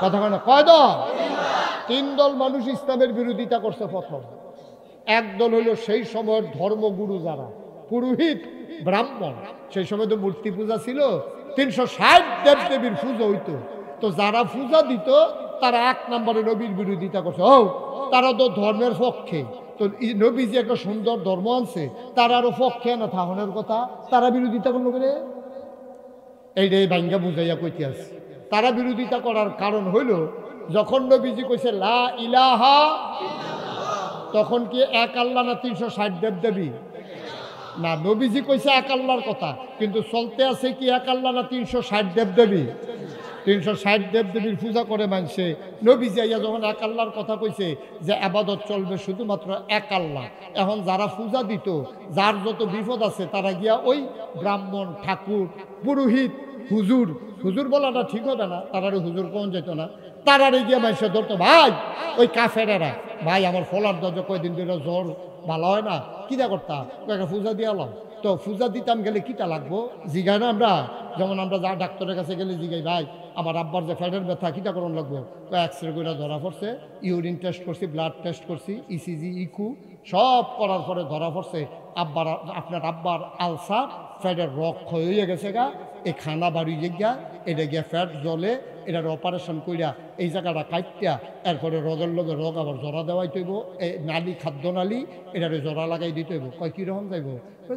কথা বলে কয় দল? তিন দল মানুষ ইসলামের বিরোধিতা করছে। প্রথম একদল হলো সেই সময়ের ধর্মগুরু যারা পুরোহিত ব্রাহ্মণ, সেই সময় তো মূর্তি পূজা ছিল, 360 দেবদেবীর পুজো হইতো। তো যারা পূজা দিত তারা এক নম্বরে নবীর বিরোধিতা করছে। ও তারা তো ধর্মের পক্ষে, তো নবী যে একটা সুন্দর ধর্ম আনছে তার আরো পক্ষে না থাকনের কথা, তারা বিরোধিতা করলো করে এইটাই বাঙ্গা বুঝাইয়া কইতে আছে। তারা বিরোধিতা করার কারণ হইল যখন নবীজি কইছে লা ইলাহা, তখন কি এক আল্লাহ না 360 দেবদেবী? না, নবীজি কইছে এক আল্লাহর কথা, কিন্তু চলতে আছে কি এক আল্লাহ না 360 দেবদেবী? 360 দেবদেবীর পূজা করে মানছে। নবীজি আইয়া যখন এক আল্লাহর কথা কইছে যে আবাদত চলবে শুধুমাত্র এক আল্লাহ, এখন যারা পূজা দিত যার যত বিপদ আছে তারা গিয়া ওই ব্রাহ্মণ, ঠাকুর, পুরোহিত, হুজুর, হুজুর বলাটা ঠিক হবে না, তারারে হুজুর কোন যেত না, তারারে গিয়া মানছে ধরতো। ভাই ওই কাফেরেরা, ভাই আমার ফলার দরজা কয়দিন ধরে জ্বর ভালো হয় না, কিটা করতাম, একটা পূজা দিয়ে এলাম। তো পূজা দিতাম গেলে কিটা লাগবো জিগাই না আমরা, যেমন আমরা যা ডাক্তারের কাছে গেলে জিগাই ভাই আমার আব্বার যে ফ্যাটের ব্যথা কিটা করণ লাগবো, এক্সরে করে ধরা পড়ছে, ইউরিন টেস্ট করছি, ব্লাড টেস্ট করছি, ইসিজি, ইকু সব করার পরে ধরা পড়ছে আপনার আব্বার আলসার, ফ্যাটের রক ক্ষয় হয়ে গেছে গা, এই খানা বাড়ি গিয়া এটা গিয়া ফ্যাট জলে এটার অপারেশন কইরা এই জায়গাটা কাটটা এরপরে রগের লগে রগ আবার জরা দেওয়াই তৈব, এই নালি খাদ্য নালি এটারে জরা লাগাই দিতে হইব। কয় কীরকম যাইব?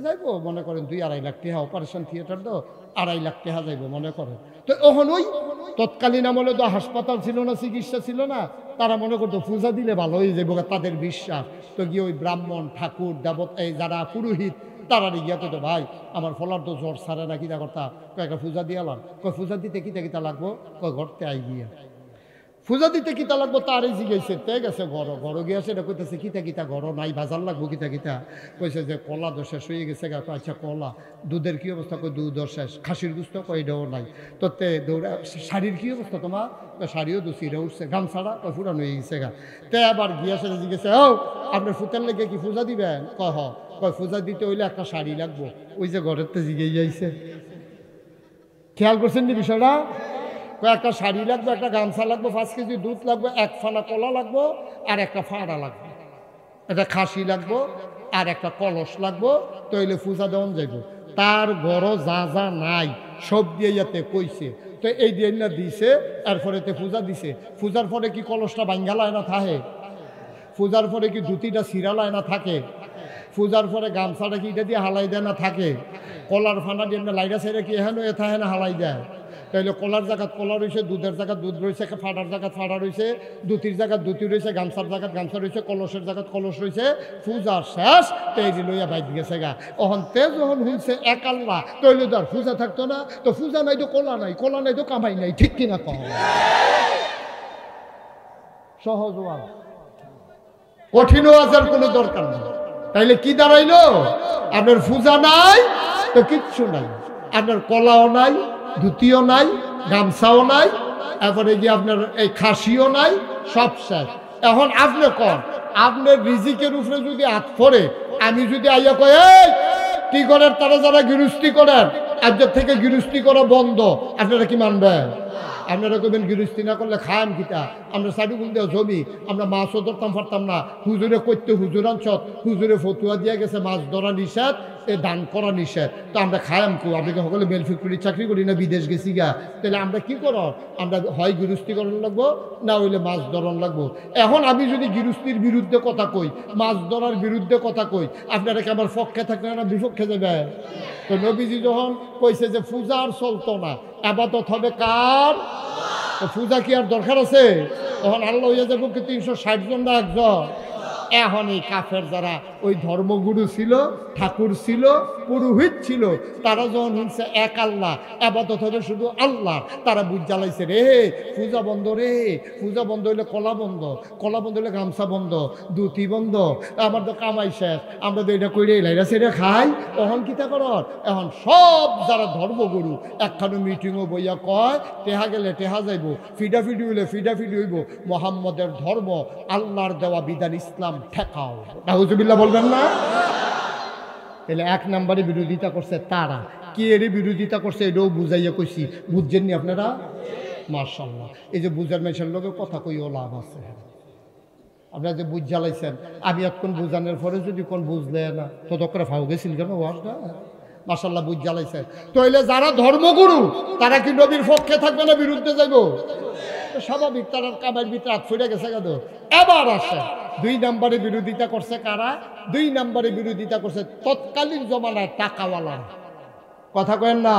যাইব মনে করেন 2-2.5 লাখ টাকা, অপারেশন থিয়েটার তো 2.5 লাখ টাকা যাইব মনে করেন। তো ওখানে ওই তৎকালীন আমলে তো হাসপাতাল ছিল না, চিকিৎসা ছিল না, তারা মনে করতো পূজা দিলে ভালো হয়ে যাবো, তাদের বিশ্বাস। তো গিয়ে ওই ব্রাহ্মণ, ঠাকুর, দেবতা, এই যারা পুরোহিত তারা গিয়াতে তো ভাই আমার ফলার তো জ্বর সারে না, কিতা করতা, কয়েকটা পূজা দিয়ে এলাম। কয় পূজা দিতে কিতা লাগবো, কয় ঘরতে আই গিয়া পূজা দিতে কিতা লাগবো তারই জিজ্ঞেসে তে গেছে ঘর গিয়েছে, এটা কইতেছে কিতা ঘর নাই, বাজার লাগবো কিতা কইছে যে কলা তো শেষ হয়ে গেছে গা। আচ্ছা কলা, দুধের কি অবস্থা, কই দুধ শেষ, খাসির গুস্ত কই এটাও নাই। তো তে দৌড়া শাড়ির কি অবস্থা তোমার, শাড়িও দুসিরে উঠছে, গামছাড়া কই ফুরানো হয়ে গেছে গা। তে আবার গিয়েছে জিজ্ঞেসে ও আপনার ফুতের লেগে কি পূজা দিবেন, কয় হ, কয় পূজা দিতে হইলে একটা শাড়ি লাগবো। ওই যে ঘরের তে জিগে যাইছে, খেয়াল করছেন নি বিষয়টা? একটা শাড়ি লাগবে, একটা গামছা লাগবে, 5 কেজি দুধ লাগবে, 1 ফানা কলা লাগবো, আর একটা ফাড়া লাগবে, একটা খাসি লাগবো, আর একটা কলস লাগবো। তইলে পূজা দেওয়ান যাইব। তার ঘরও যা যা নাই সব দিয়ে যাতে কইছে। তো এই দিয়ে না দিছে, এরপরে পূজা দিছে। পূজার পরে কি কলসটা ভাঙ্গালায় না থাকে? পূজার পরে কি ধুতিটা সিরালায় না থাকে? পূজার পরে গামছাটা কি এটা দিয়ে হালাই দেয় না থাকে? কলার ফানা দিয়ে লাইরা সাইরা কি এখানে এথায় না হালাই দেয়? তাইলে কলার জায়গাত কলা রয়েছে, দুধের জায়গাত দুধ রয়েছে, ফাটার জায়গাত ফাটা রয়েছে, দুতির জায়গাত দুতি রয়েছে, গামছার জায়গাত গামছা রয়েছে, কলসের জায়গাত কলস রয়েছে। পূজা শেষ, তেজি লইয়া বাইক গেছে গা। ওহন তে যখন হইছে এক আল্লাহ, তৈলে তো আর পূজা থাকতো না। তো পূজা নাই তো কলা নাই, কলা নাই তো কামাই নাই, ঠিক কিনা কহ? সহজ ওয়াজ, কঠিন ওয়াজের কোনো দরকার নেই। তাইলে কি দাঁড়াইলো? আপনার পূজা নাই তো কিচ্ছু নাই, আপনার কলাও নাই, ধুতিও নাই, গামছাও নাই, এরপরে গিয়ে আপনার এই খাসিও নাই, সব শেষ। এখন আপনি কন, আপনার রিজিকের উপরে যদি হাত পড়ে, আমি যদি আইয়া কয় এই কি করেন, তারা যারা গৃহস্থী করেন আজকের থেকে গৃহস্থী করা বন্ধ, আপনারা কি মানবেন? আপনারা কবেন গৃহস্থী না করলে খায়াম কিতা, আমরা সাইডুগুল দেওয়া জমি, আমরা মাছও ধরতাম পারতাম না, হুজুরে করতে হুজুর আনছত, হুজুরে ফতুয়া দিয়া গেছে মাছ ধরা নিষেধ, এ দান করা নিষেধ, তো আমরা খায়াম কু, আপনি সকলে মেল ফ্যাক্টরি চাকরি করি না, বিদেশ গেছি গা, তাহলে আমরা কি করো, আমরা হয় গৃহস্থীকরণ লাগবো না হইলে মাছ ধরন লাগবো। এখন আমি যদি গৃহস্থীর বিরুদ্ধে কথা কই, মাছ ধরার বিরুদ্ধে কথা কই, আপনারা কি আমার পক্ষে থাকলে না বিপক্ষে যাবে? তো নবীজি যখন কইছে যে পূজা আর চলতো না, আবাদত হবে কার? তো পূজা কি আর দরকার আছে? তখন আল্লাহ হইয়া যাবো কি 360 জন না একজন? এখন এই কাফের যারা ওই ধর্মগুরু ছিল, ঠাকুর ছিল, পুরোহিত ছিল, তারা যখন হচ্ছে এক আল্লাহ, আবাদত হবে শুধু আল্লাহ, তারা বুঝ জ্বালাইছে রে পূজা বন্ধ, রে পূজা বন্ধ হইলে কলা বন্ধ, কলা বন্ধ হইলে গামছা বন্ধ, ধুতি বন্ধ, আমার তো কামাই শেষ, আমরা তো এটা কইরে লাইরা সেটা খাই। তখন কিতা কর, এখন সব যারা ধর্মগুরু একখানো মিটিংও বইয়া কয় টেহা গেলে টেহা যাইব, ফিডাফিডি হইলে ফিডাফিডি হইব, মোহাম্মদের ধর্ম আল্লাহর দেওয়া বিধান ইসলাম ঠেকাও। নাউজুবিল্লাহ বলবেন না? তাহলে 1 নম্বরে বিরোধিতা করছে তারা। কি এর বিরোধিতা করছে এটাও বুঝাইয়া কইছি, বুঝছেননি আপনারা? মাশাআল্লাহ। এই যে বুঝার মেশার লোকের কথা কইও লাভ আছে। আপনারা যে বুঝ জ্বালাইছেন, আমি এতক্ষণ বুঝানোর পরে যদি কোন বুঝলে না তত করে ফাও গেছিল কেন ওয়াজটা। মাশাআল্লাহ বুঝ জ্বালাইছেন। তাহলে যারা ধর্মগুরু তারা কি নবীর পক্ষে থাকবে না বিরুদ্ধে যাইব? স্বাভাবিক, তারা কামের ভিতরে হাত ফুটে গেছে কেন। এবার আসে 2 নম্বরে বিরোধিতা করছে কারা? 2 নম্বরে বিরোধিতা করছে তৎকালীন জমানায় টাকাওয়ালা। কথা কেন না?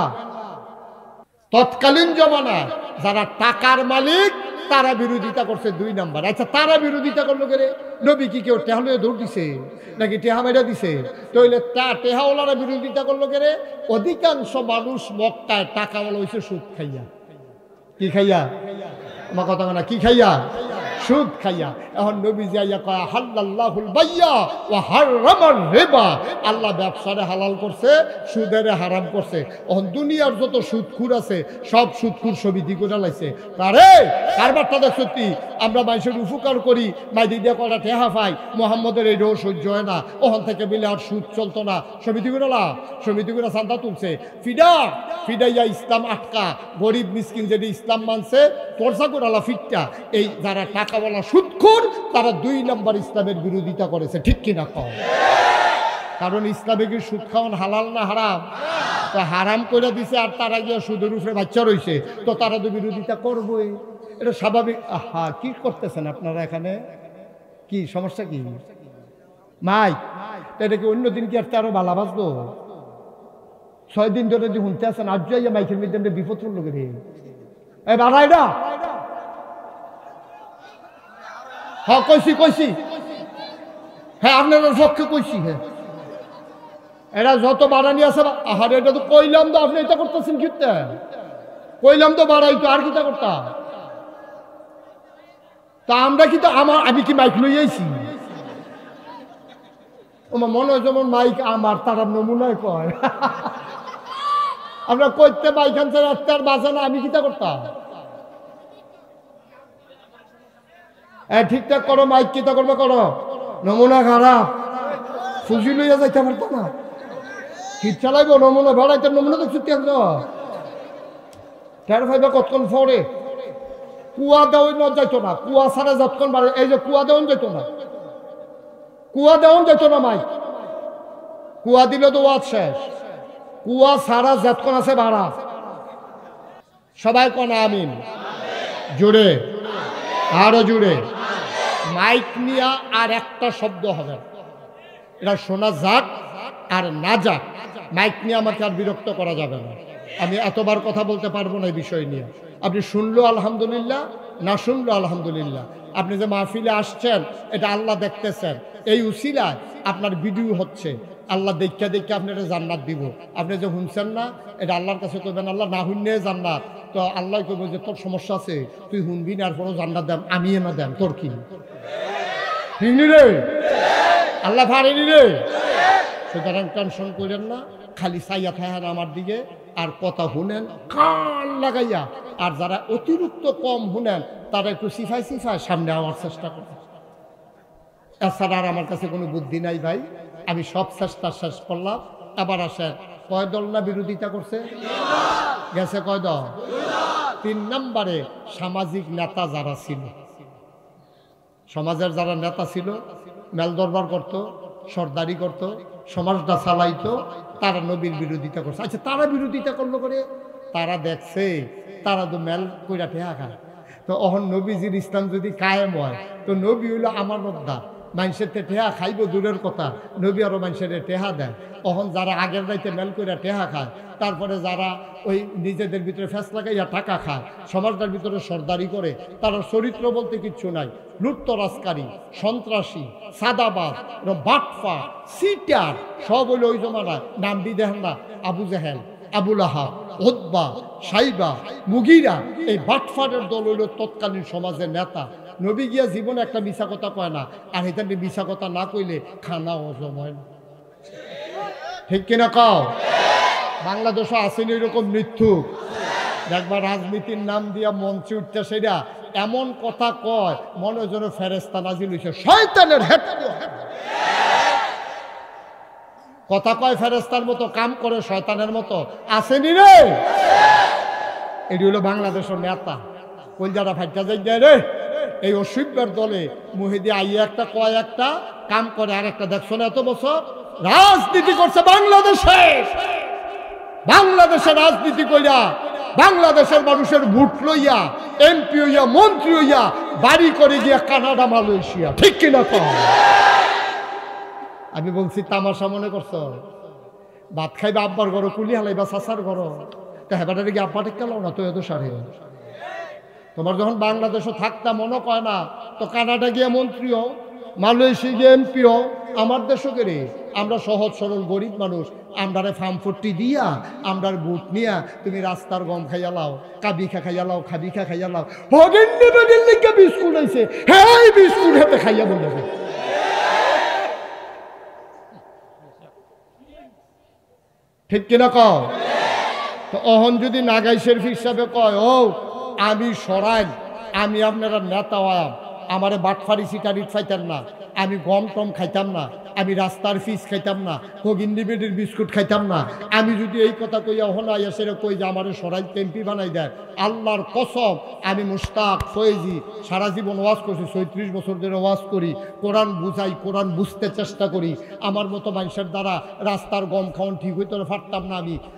তৎকালীন জমানায় যারা টাকার মালিক তারা বিরোধিতা করছে 2 নম্বর। আচ্ছা, তারা বিরোধিতা করলো করে নবী কি কেউ টেহালে দৌড় দিছে নাকি টেহা মেরা দিছে? তাহলে টেহাওয়ালারা বিরোধিতা করলো করে অধিকাংশ মানুষ মক্কায় টাকাওয়ালা হয়েছে সুদ খাইয়া। কি খাইয়া? আমার কথা না, কি খাইয়া? সুদ খাইয়া। এখন নবী যাইয়া কয় হাল্লাল্লাহুল বাইয়া ওয়া হারামার রিবা, আল্লাহ ব্যবসারে হালাল করছে, সুদের হারাম করছে। এখন দুনিয়ার যত সুদখুর আছে সব সুদখুর সমিতি করে লাইছে। আরে কারবারটা দেখ, সত্যি আমরা মানুষের উপকার করি, মাইদি দিয়ে কটা টেহা পাই, মোহাম্মদের এই রোজ সহ্য হয় না, ওখান থেকে মিলে আর সুদ চলতো না, সমিতি করে লা, সমিতি করে চান্দা তুলছে। ফিডাইয়া ইসলাম আটকা, গরিব মিসকিন যেটি ইসলাম মানছে পরসা করালা ফিটটা। এই যারা টাকাওয়ালা সুদখোর তারা 2 নম্বর ইসলামের বিরোধিতা করেছে। ঠিক কিনা কম? কারণ ইসলামে কি সুদ খাওয়ান হালাল না হারাম? তো হারাম করে দিছে আর তারা গিয়ে সুদের উপরে বাচ্চা রয়েছে, তো তারা তো বিরোধিতা করবই, এটা স্বাভাবিক। হ্যাঁ, কি করতেছেন আপনারা এখানে? কি সমস্যা? কি মাইক? এটা কি অন্যদিন কি আর তারও বালা বাজলো? 6 দিন ধরে যে শুনতে আছেন, আজ যাইয়া মাইকের মধ্যে বিপদ লোক রে বাড়াই না। হ্যাঁ কইছি, হ্যাঁ আপনাদের পক্ষে কইছি। হ্যাঁ, এরা যত বাড়ানি আছে, আহারে এটা তো কইলাম তো, আপনি এটা করতেছেন কিতে? কইলাম তো বাড়াইতো, আর কিতা করতাম? তা আমরা কি তো আমি কি মাইক লই আইছি? আমার মনে হয় যেমন মাইক আমার, তারা নমুনায় কয় আমরা কইতে মাইক আনছে রাস্তার বাজে না, আমি কিতা করতাম? ঠিকঠাক করো, মাইক কিতা করবে করো, নমুনা খারাপ, ফুজি লইয়া যাইতে পারতো না, কি চালাইব নমুনা ভাড়াইতে, নমুনা তো ছুটি আনলো টের ফাইবা কতক্ষণ ফরে। কুয়া দেওয়া যাইতো না, কুয়া ছাড়া যতক্ষণ বাড়ে, এই যে কুয়া দেওয়া যেত না, কুয়া দেওয়া যেত না মাইক, কুয়া দিলে তো ওয়াজ শেষ। কুয়া ছাড়া যতক্ষণ আছে ভাড়া। সবাই কোন আমিন জুড়ে, আরো জুড়ে। মাইক নিয়ে আর একটা শব্দ হবে, এটা শোনা যাক আর না যাক, মাইক নিয়ে আমাকে আর বিরক্ত করা যাবে না। আমি এতবার কথা বলতে পারবো না এই বিষয় নিয়ে। আপনি শুনলো আলহামদুলিল্লাহ, না শুনলো আলহামদুলিল্লাহ। আপনি যে মাহফিলে আসছেন এটা আল্লাহ দেখতেছেন, এই উসিলায় আপনার ভিডিও হচ্ছে, আল্লাহ দেখা দেখে আপনারা জান্নাত দিব। আপনি যে শুনছেন না, এটা আল্লাহর কাছে কইবেন আল্লাহ না শুনলে জান্নাত, তো আল্লাহ কইব যে তোর সমস্যা আছে, তুই শুনবি না, আর পরও জান্নাত দেন, আমি না দেন, তোর কি রে? আল্লাহ পারেনি রে। সুতরাং টেনশন করেন না, খালি চাইয়া থাকেন আমার দিকে আর কথা শুনেন কান লাগাইয়া। আর যারা অতিরিক্ত কম শুনেন তারা একটু সিফাই সামনে আওয়ার চেষ্টা করেন। এছাড়া আর আমার কাছে কোনো বুদ্ধি নাই ভাই। আমি সব চেষ্টা শেষ করলাম। আবার আসেন, কয় দল না বিরোধিতা করছে? গেছে কয় দল? 3 নম্বরে সামাজিক নেতা যারা ছিল, সমাজের যারা নেতা ছিল, মেল দরবার করত, সর্দারি করত, সমাজটা চালাইতো, তারা নবীর বিরোধিতা করছে। আচ্ছা, তারা বিরোধিতা করলো করে, তারা দেখছে তারা তো মেল কইরা ঠেয়া খায়। তো অহন নবীজির ইসলাম যদি কায়েম হয়, তো নবী হইলো আমানতদার, মানুষের টেহা খাইব দূরের কথা, নবী আরো মানুষের টেহা দেয়। অহন যারা আগের রাইতে মেল কইরা টেহা খায়, তারপরে যারা ওই নিজেদের ভিতরে ফেস লাগাইয়া টাকা খায়, সমাজটার ভিতরে সর্দারি করে, তারা চরিত্র বলতে কিচ্ছু নাই। লুটতরাজকারী, সন্ত্রাসী, সাদাবাজ, বাটফা, সিটার, সব হইল ওই জমানায়। নাম দি দেখেন না, আবু জেহেল, আবুল আহাব, উতবা, সাইবা, মুগিরা, এই বাটফারের দল হইল তৎকালীন সমাজের নেতা। নবী গিয়া জীবনে একটা মিশা কথা কয় না, আর এখানে মিশা কথা না কইলে খানা হজম হয় না। ঠিক কিনা কও? বাংলাদেশে আসেনি এরকম মৃত্যু, দেখবা রাজনীতির নাম দিয়া মঞ্চে উঠতে সেটা এমন কথা কয় মনে যেন ফেরেশতা নাজিল হইছে, শয়তানের হেড কথা কয়, ফেরেশতার মতো কাম করে শয়তানের মতো। আসেনি রে? এটি হলো বাংলাদেশের নেতা। কলজারা ফাইটা যাই রে। এই অসভ্যের দলে মুহিদি আইয়া একটা কয় একটা কাম করে, আর একটা দেখছো না এত বছর রাজনীতি করছে বাংলাদেশে। বাংলাদেশে রাজনীতি কইরা বাংলাদেশের মানুষের ভোট লইয়া এমপি হইয়া মন্ত্রী হইয়া বাড়ি করে গিয়া কানাডা মালয়েশিয়া, ঠিক কিনা তো? আমি বলছি তামাশা মনে করছো? ভাত খাইবা আব্বার ঘর, কুলি হালাইবা চাচার ঘর, তা হেবাটারে গিয়ে আব্বা টেক কেলাও না তো এত সারে। তোমার যখন বাংলাদেশও থাকতা মনে কয় না, তো কানাডা গিয়ে মন্ত্রীও মালয়েশিয়া গিয়ে এমপিও আমার দেশও করে। আমরা সহজ সরল গরিব মানুষ, আমরারে ফার্মফুটি দিয়া আমরার বুট নিয়া তুমি রাস্তার গম খাইয়া লাও, কাবিখা খাইয়া লাও, খাবিখা খাইয়া লাও। হগেন্নি বাগের লিখে বিস্কুট আইছে, হ্যাঁ বিস্কুট হাতে খাইয়া বলে। ঠিক কিনা কও? তো অহন যদি নাগাইশের হিসাবে কয় ও আমি সরাইন, আমি আপনারা নেতা হয়াম, আমারে বাটফারি সিটারিট খাইতাম না, আমি গম টম খাইতাম না, আমি রাস্তার ফিস খাইতাম না, হগিন্নি বেডির বিস্কুট খাইতাম না, আমি যদি এই কথা কইয়া হন আইয়া সেটা কই যে আমারে সরাই এমপি বানাই দেয়, আল্লাহর কসম আমি মুশতাক ফয়েজি সারা জীবন ওয়াজ করছি, ৩৬ বছর ধরে ওয়াজ করি, কোরআন বুঝাই, কোরআন বুঝতে চেষ্টা করি। আমার মতো মানুষের দ্বারা রাস্তার গম খাওয়ান ঠিক হইতে পারতাম না।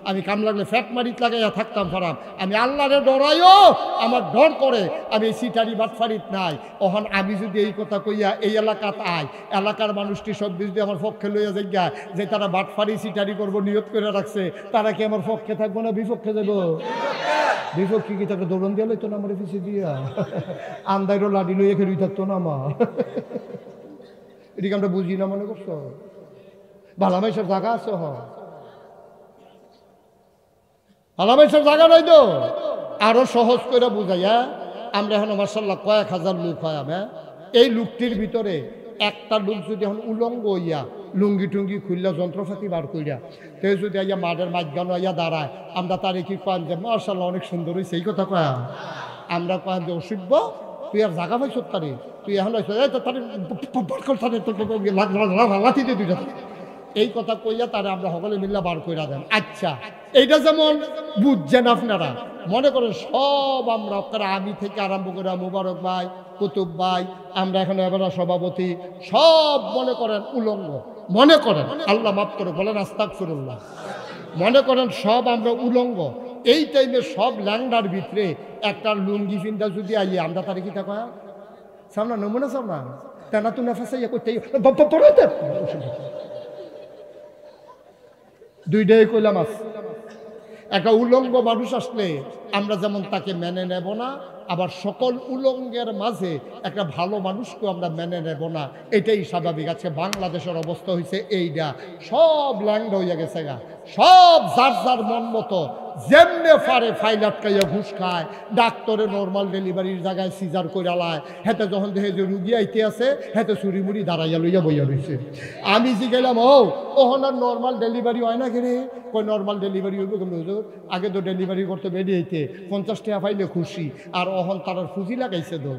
আমি কাম লাগলে ফ্যাট মারিত লাগাইয়া থাকতাম ফারাম। আমি আল্লাহরে ডরাইও আমার ডর করে, আমি সিটারি বাটফারিত নাই। ওখান আমি যদি এই কথা কইয়া এই এলাকাত আই, এলাকার মানুষটি সব যদি আমার পক্ষে লইয়া যাই যে তারা বাটফারি সিটারি করবো নিয়ত করে রাখছে, তারা কি আমার পক্ষে থাকবো না বিপক্ষে যাবো? বিপক্ষে কি তাকে দৌড়ন দিয়ে লইতো না আমার পিছিয়ে দিয়া, আন্দাইরও লাডি লইয়া খেলুই থাকতো না মা। এদিকে আমরা বুঝি না মনে করছো? ভালামাইসের জায়গা আছে, ভালামাইসের জায়গা নাই তো। আরো সহজ করে বুঝাইয়া আমরা এখন মাশাআল্লাহ কয়েক হাজার লোক হয়। আমি এই লোকটির ভিতরে একটা লোক যদি এখন উলঙ্গ হইয়া লুঙ্গি টুঙ্গি খুললা যন্ত্রপাতি বার করিয়া কেউ যদি আইয়া মাঠের মাঝখানে আইয়া দাঁড়ায়, আমরা তারে কি কয়েন যে মাশাআল্লাহ অনেক সুন্দর হয়েছে, এই কথা কয়া আমরা কয়েন যে অসভ্য তুই আর জায়গা পাইছ তারে, তুই এখন লাথি দিয়ে দুইটা, এই কথা কইয়া তারে আমরা সকলে মিল্লা বার কইরা দেন। আচ্ছা এইটা যেমন বুঝছেন আপনারা, মনে করেন সব আমরা আমি থেকে আরম্ভ করে মুবারক ভাই, কুতুব ভাই, আমরা এখানে এবার সভাপতি সব মনে করেন উলঙ্গ, মনে করেন আল্লাহ মাফ করে বলেন আস্তাগফিরুল্লাহ, মনে করেন সব আমরা উলঙ্গ। এই টাইমে সব ল্যাংডার ভিতরে একটা লুঙ্গি ফিন্দা যদি আইয়ে আমরা তারে কি থাকা সামনা নমুনা সামনা তেনা তুই ফাঁসাইয়া করতে দুইটাই কইলাম আস। একটা উলঙ্গ মানুষ আসলে আমরা যেমন তাকে মেনে নেব না, আবার সকল উলঙ্গের মাঝে একটা ভালো মানুষকেও আমরা মেনে নেব না, এটাই স্বাভাবিক। আজকে বাংলাদেশের অবস্থা হয়েছে এইটা, সব ল্যাংড হইয়া গেছে গা, সব যার যার মন মতো যেমনে পারে ফাইল আটকাইয়া ঘুষ খায়, ডাক্তারে নর্মাল ডেলিভারির জায়গায় সিজার করে লায়, হেতে যখন দেখে যে রুগী আইতে আছে হেতে চুরি মুড়ি দাঁড়াইয়া লইয়া বইয়া রয়েছে। আমি যে গেলাম ওহন আর নর্মাল ডেলিভারি হয় না কেরে, কই নর্মাল ডেলিভারি হইব কেমন হুজুর, আগে তো ডেলিভারি করতে বেরিয়েছে 50 টাকা পাইলে খুশি, আর অহন তার পুঁজি লাগাইছে তো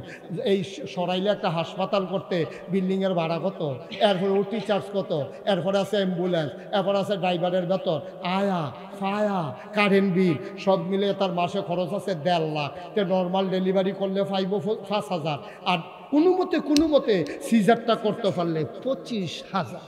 এই সরাইলে একটা হাসপাতাল করতে বিল্ডিংয়ের ভাড়া কত, এরপরে ওটি চার্জ কত, এরপরে আছে অ্যাম্বুলেন্স, এরপরে আছে ড্রাইভারের বেতন, আয়া ফায়া কারেন্ট বিল সব মিলে তার মাসে খরচ আছে 1.5 লাখ। তো নর্মাল ডেলিভারি করলে 5,000, আর কোনো মতে সিজারটা করতে পারলে 25,000।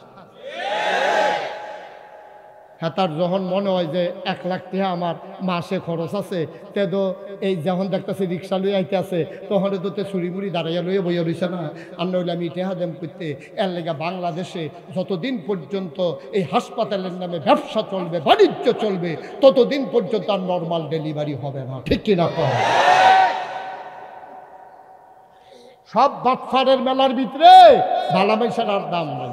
হ্যাঁ, তার যখন মনে হয় যে 1 লাখ টাকা আমার মাসে খরচ আছে, তে তো এই যখন দেখতেছে রিক্সা লইয়া আইতে আছে তখন তো চুরি মুড়ি দাঁড়াইয়া লইয়া বইয়া রয়েছে না, আর নইলে আমি টেহা দেম করতে। এর লেগে বাংলাদেশে যতদিন পর্যন্ত এই হাসপাতালের নামে ব্যবসা চলবে, বাণিজ্য চলবে, ততদিন পর্যন্ত আর নর্মাল ডেলিভারি হবে না, ঠিক কিনা কয়? সব বাটফারের মেলার ভিতরে ভালো পয়সার আর দাম নাই।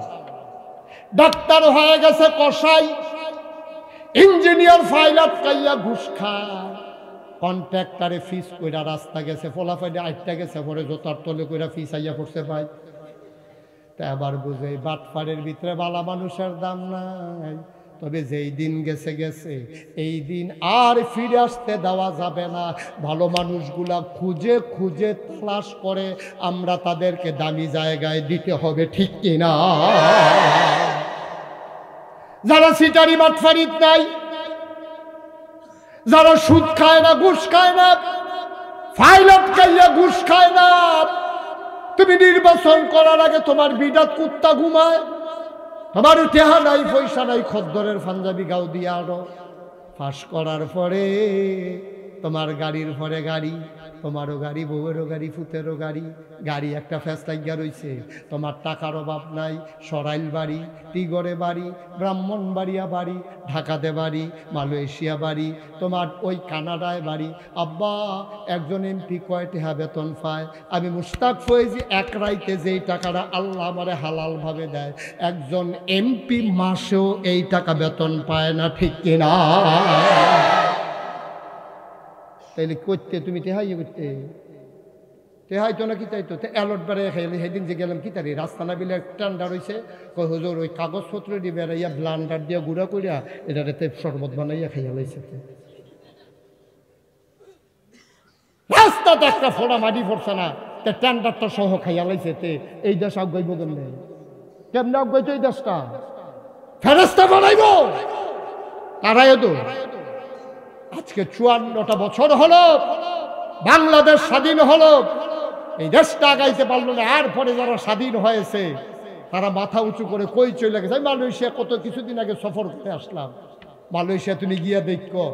ডাক্তার হয়ে গেছে কসাই, ইঞ্জিনিয়ার ফাইল আটকাইয়া ঘুষ খায়, কন্ট্রাক্টারে ফিস কইরা রাস্তা গেছে, ফলাফাইডে আটটা গেছে, পরে জোতার তলে কইরা ফিস আইয়া পড়ছে ভাই। তা আবার বুঝে বাটফারের ভিতরে ভালো মানুষের দাম নাই। তবে যেই দিন গেছে গেছে, এই দিন আর ফিরে আসতে দেওয়া যাবে না। ভালো মানুষগুলা খুঁজে খুঁজে তালাশ করে আমরা তাদেরকে দামি জায়গায় দিতে হবে, ঠিক কিনা? যারা সিটারি বাটফারিত নাই, যারা সুদ খায় না, ঘুষ খায় না, ফাইল আটকাইয়া ঘুষ খায় না। তুমি নির্বাচন করার আগে তোমার বিডাত কুত্তা ঘুমায়, তোমার টেহা নাই পয়সা নাই, খদ্দরের পাঞ্জাবি গাও দিয়া আরো ফাঁস করার পরে তোমার গাড়ির পরে গাড়ি, তোমারও গাড়ি, বউয়েরও গাড়ি, ফুতেরও গাড়ি, গাড়ি একটা ফ্যাস লাগিয়া রইছে। তোমার টাকার অভাব নাই, সরাইল বাড়ি, টিগরে বাড়ি, ব্রাহ্মণবাড়িয়া বাড়ি, ঢাকাতে বাড়ি, মালয়েশিয়া বাড়ি, তোমার ওই কানাডায় বাড়ি। আব্বা একজন এমপি কয় টাকা বেতন পায়? আমি মুশতাক ফয়েজি এক রাইতে যেই টাকাটা আল্লাহ আমারে হালালভাবে দেয়, একজন এমপি মাসেও এই টাকা বেতন পায় না, ঠিক কিনা? তাইলে করতে তুমি টেহাই করতে টেহাই তো না কি চাইতো অ্যালট বেড়াই খাইলে। সেদিন যে গেলাম কি তারি রাস্তা না বিলে ঠান্ডা রয়েছে, কই হুজুর ওই কাগজপত্র দিয়ে বেড়াইয়া ব্লান্ডার দিয়া গুঁড়া করিয়া এটাতে শরবত বানাইয়া খাইয়া লাইছে। রাস্তাতে একটা ফোড়া মাটি পড়ছে না, তে টেন্ডারটা সহ খাইয়া লাইছে। তে এই দেশ আগাইব কেমনে? কেমনে আগাইতো এই দেশটা? ফেরেস্তা বানাইব তারাই তো। আজকে 54টা বছর হলো বাংলাদেশ স্বাধীন হলো, এই দেশটা আগাইতে পারলো না। আর পরে যারা স্বাধীন হয়েছে তারা মাথা উঁচু করে কই চলে গেছে। মালয়েশিয়া কত কিছুদিন আগে সফর করে আসলাম। মালয়েশিয়া তুমি গিয়া দেখো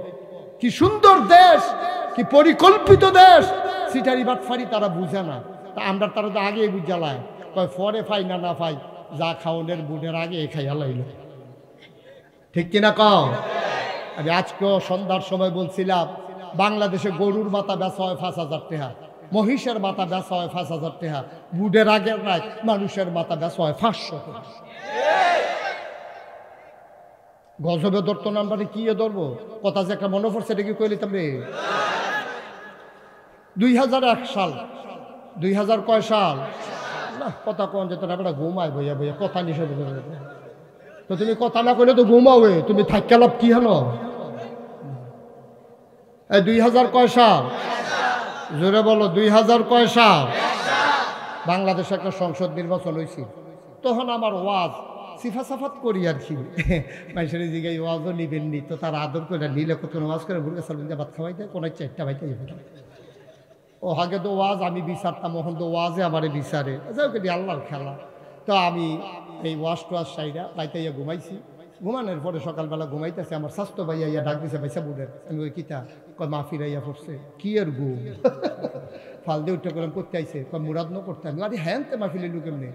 কি সুন্দর দেশ, কি পরিকল্পিত দেশ। সিটারি বাটফারি তারা বুঝে না, তা আমরা তারা তো আগে বুঝালায় কয় পরে ফাই না না ফাই, যা খাওনের বুনের আগে খাইয়া লাইল, ঠিক কিনা কও? আমি আজকেও সন্ধ্যার সময় বলছিলাম বাংলাদেশে গরুর মাথা বেচা হয় 5,000 টাকা, মহিষের মাথা বেচা হয় 5,000 টাকা, বুডের আগের রাত মানুষের মাথা বেচা হয় 500 টাকা। গজবে ধরতো না, আমরা কি ধরবো? কথা যে একটা মনে পড়ছে, এটা কি কইলি তুমি? 2001 সাল, 2000 কয় সাল না কথা কোন যেত না, আমরা ঘুমাই বইয়া বইয়া কথা নিষেধ। তো তুমি কথা না কইলে তো ঘুমাবে, তুমি থাকা লাভ কি হলো? 2000 কয় সাল? জোরে বলো, 2000 কয় সাল? বাংলাদেশে একটা সংসদ নির্বাচন হয়েছে। তখন আমার ওয়াজ সিফা সাফাত করি আর কি, মানুষের জিগাই ওয়াজও নিবেননি, তো তার আদর করে নিলে কত ওয়াজ করে মুরগা সালবেন ভাত খাওয়াই দেয়, কোনো 4টা ভাইতে ও আগে তো ওয়াজ আমি বিচারতাম, এখন তো ওয়াজে আমারে বিচারে, আল্লাহর খেলা। তো আমি এই ওয়াশ টোয়াশ সাইডা বাইতাইয়া ঘুমাইছি। ঘুমানোর পরে সকালবেলা ঘুমাইতেছে, আমার স্বাস্থ্য ভাইয়া ইয়া ডাক দিছে, ভাইসা বুড়ের। আমি ওই কিতা কয় মাফি রাইয়া পড়ছে, কি আর ঘুম ফাল দিয়ে উঠে করলাম করতে আইসে, কয় মুরাদ ন করতে। আমি আরে হ্যাঁ তে মাফি লইলু কেমনি?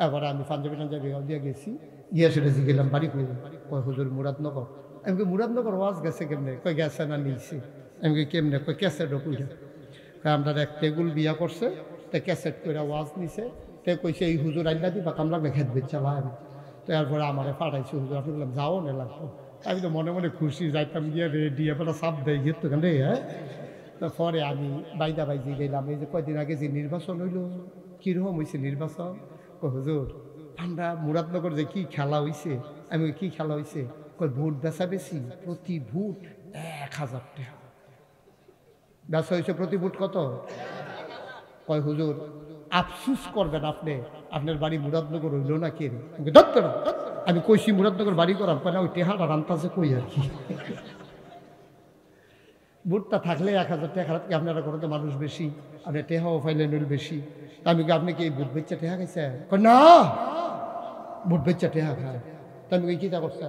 এবার আমি পাঞ্জাবি টাঞ্জাবি দিয়ে গেছি, গিয়া সেটা গেলাম বাড়ি করে, কয় হুজুর মুরাদনগর। আমি কই মুরাদনগর ওয়াজ গেছে কেমনে? কয় গেছে না নিয়েছি। আমি কই কেমনে? কয় ক্যাসেট ঢুকুইয়া। আমরা এক টেগুল বিয়া করছে, তে ক্যাসেট করে ওয়াজ নিছে, তে কইছে এই হুজুর আইনা দিবা কামলা খেত বেচালা। আমি তো এরপরে আমারে পাঠাইছে হুজুর, আপনি বললাম যাও না লাগতো। আমি তো মনে মনে খুশি, যাইতাম গিয়ে রেডি এবার সাপ দেয় গিয়ে তো রে। হ্যাঁ, তো পরে আমি বাইদা বাইজি গেলাম। এই যে কয়দিন আগে যে নির্বাচন হইল, কীরকম হয়েছে নির্বাচন? কই হুজুর আমরা মুরাদনগর যে কি খেলা হয়েছে। আমি কি খেলা হয়েছে? কই ভোট বেচা বেশি, প্রতি ভোট 1000 টাকা বেচা হয়েছে। প্রতি ভোট কত? কয় হুজুর আফসুস করবেন আপনি, আপনার বাড়ি মুরাদনগর হইল না কে? আমি কইছি মুরাদনগর বাড়ি করার পরে ওই টেহাটা রান্তাছে কই আর কি। ভোটটা থাকলে 1000 টাকা আপনারা করেন তো মানুষ বেশি, আপনি টেহাও ফাইলেন বেশি। আমি আপনি কি এই ভোট বেচা টেহা খাইছে? না, ভোট বেচা টেহা খায়। তো আমি কি চিন্তা করছে?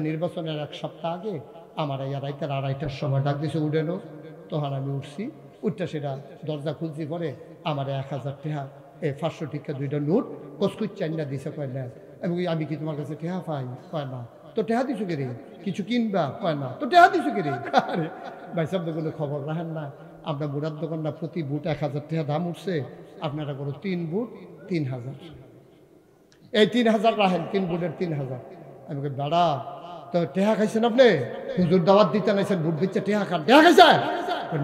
নির্বাচনের 1 সপ্তাহ আগে আমার রাইতের 2:30টার সময় ডাক দিয়েছে উঠেনো। তখন আমি উঠছি, উঠটা সেটা দরজা খুলছি, পরে আমার 1000 টাকা 500 টিকা 2টা নোট কসকুচ চাইনা দিছে। কয় না। আমি কি তোমার কাছে টেহা পাই? কয় না। তো টেহা দিছো কে রে? কিছু কিনবা? কয় না। তো টেহা দিছো কে রে? আরে ভাই সব কোনো খবর রাখেন না, আপনার বুড়ার দোকান না, প্রতি বুট 1000 টাকা দাম উঠছে, আপনারা করো 3 বুট 3000। এই 3000 রাখেন, 3 বুটের 3000। আমি কই দাদা তো টেহা খাইছেন আপনি? হুজুর দাওয়াত দিতে নাইছেন, বুট বেচে টেহা খান? টেহা খাইছে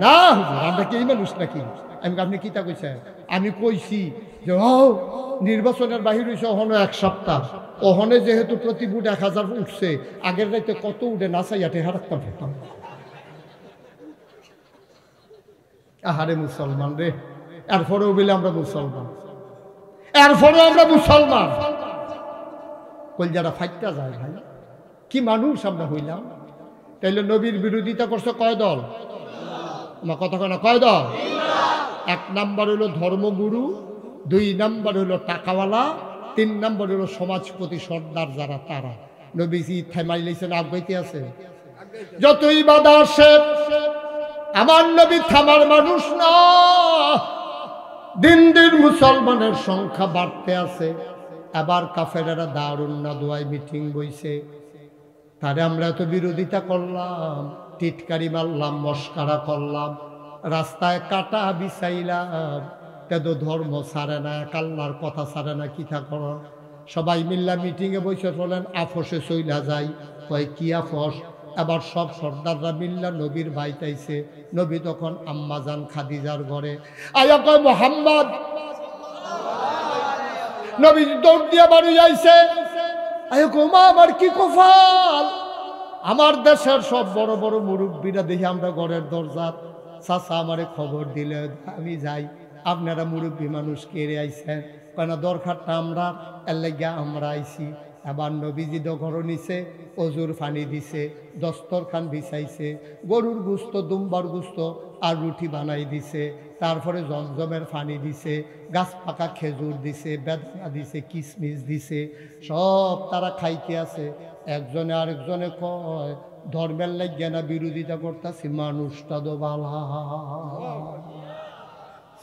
না হুজুর, আমরা কি এই মানুষ নাকি? আমি আপনি কিতা কইছেন? আমি কইছি যে ও নির্বাচনের বাহির হয়েছে ওখানে 1 সপ্তাহ, ওখানে যেহেতু প্রতি বুট 1000 উঠছে, আগের রাইতে কত উঠে নাচাইয়া টেহা রাখতাম ফেরতাম। আহারে মুসলমান রে, এরপরেও বলে আমরা মুসলমান, এরপরেও আমরা মুসলমান। কলজাটা ফাইটটা যায় ভাই, কি মানুষ আমরা হইলাম। তাইলে নবীর বিরোধিতা করছে কয় দল? আমার কথা কয় না, কয় দল? এক নাম্বার হলো ধর্মগুরু, 2 নাম্বার হলো টাকাওয়ালা, 3 নাম্বার হলো সমাজপতি সর্দার যারা তারা। নবীজি থামাই লাইছেন, আগাইতে আছে। যতই বাধা আসে আমার নবী থামার মানুষ না। দিন দিন মুসলমানের সংখ্যা বাড়তে আছে। আবার কাফেরেরা দারুন না দোয়ায় মিটিং বইছে, তারে আমরা তো বিরোধিতা করলাম, টিটকারি মারলাম, মস্কারা করলাম, রাস্তায় কাটা বিছাইলাম, তেদো ধর্ম ছাড়ে না, এক আল্লাহর কথা ছাড়ে না, কি থা কর। সবাই মিল্লা মিটিংয়ে বসে বলেন আফসে চইলা যাই। কয় কি আফস? এবার সব সর্দাররা মিল্লা নবীর বাইতাইছে। নবী তখন আম্মাজান খাদিজার ঘরে আয়া কয় মোহাম্মদ। নবী দৌড় দিয়া বাড়ি যাইছে। আয় গোমা আমার কি কপাল, আমার দেশের সব বড় বড় মুরব্বীরা দেখি আমরা ঘরের দরজাত। চাচা আমারে খবর দিলে আমি যাই, আপনারা মুরব্বী মানুষ কেড়ে আইছেন। কেন দরকারটা আমরা এর লাগিয়া আমরা আইছি। এবার নবীজি ঘর নিছে, অজুর পানি দিছে, দস্তরখান বিছাইছে, গরুর গুস্ত, দুম্বার গুস্ত আর রুটি বানাই দিছে, তারপরে জমজমের পানি দিছে, গাছ পাকা খেজুর দিছে, বেদনা দিছে, কিশমিশ দিছে, সব তারা খাইতে আছে। একজনে আরেকজনে কয় ধর্মের লাগিয়া না বিরোধিতা করতেছি, মানুষটা তো বালা।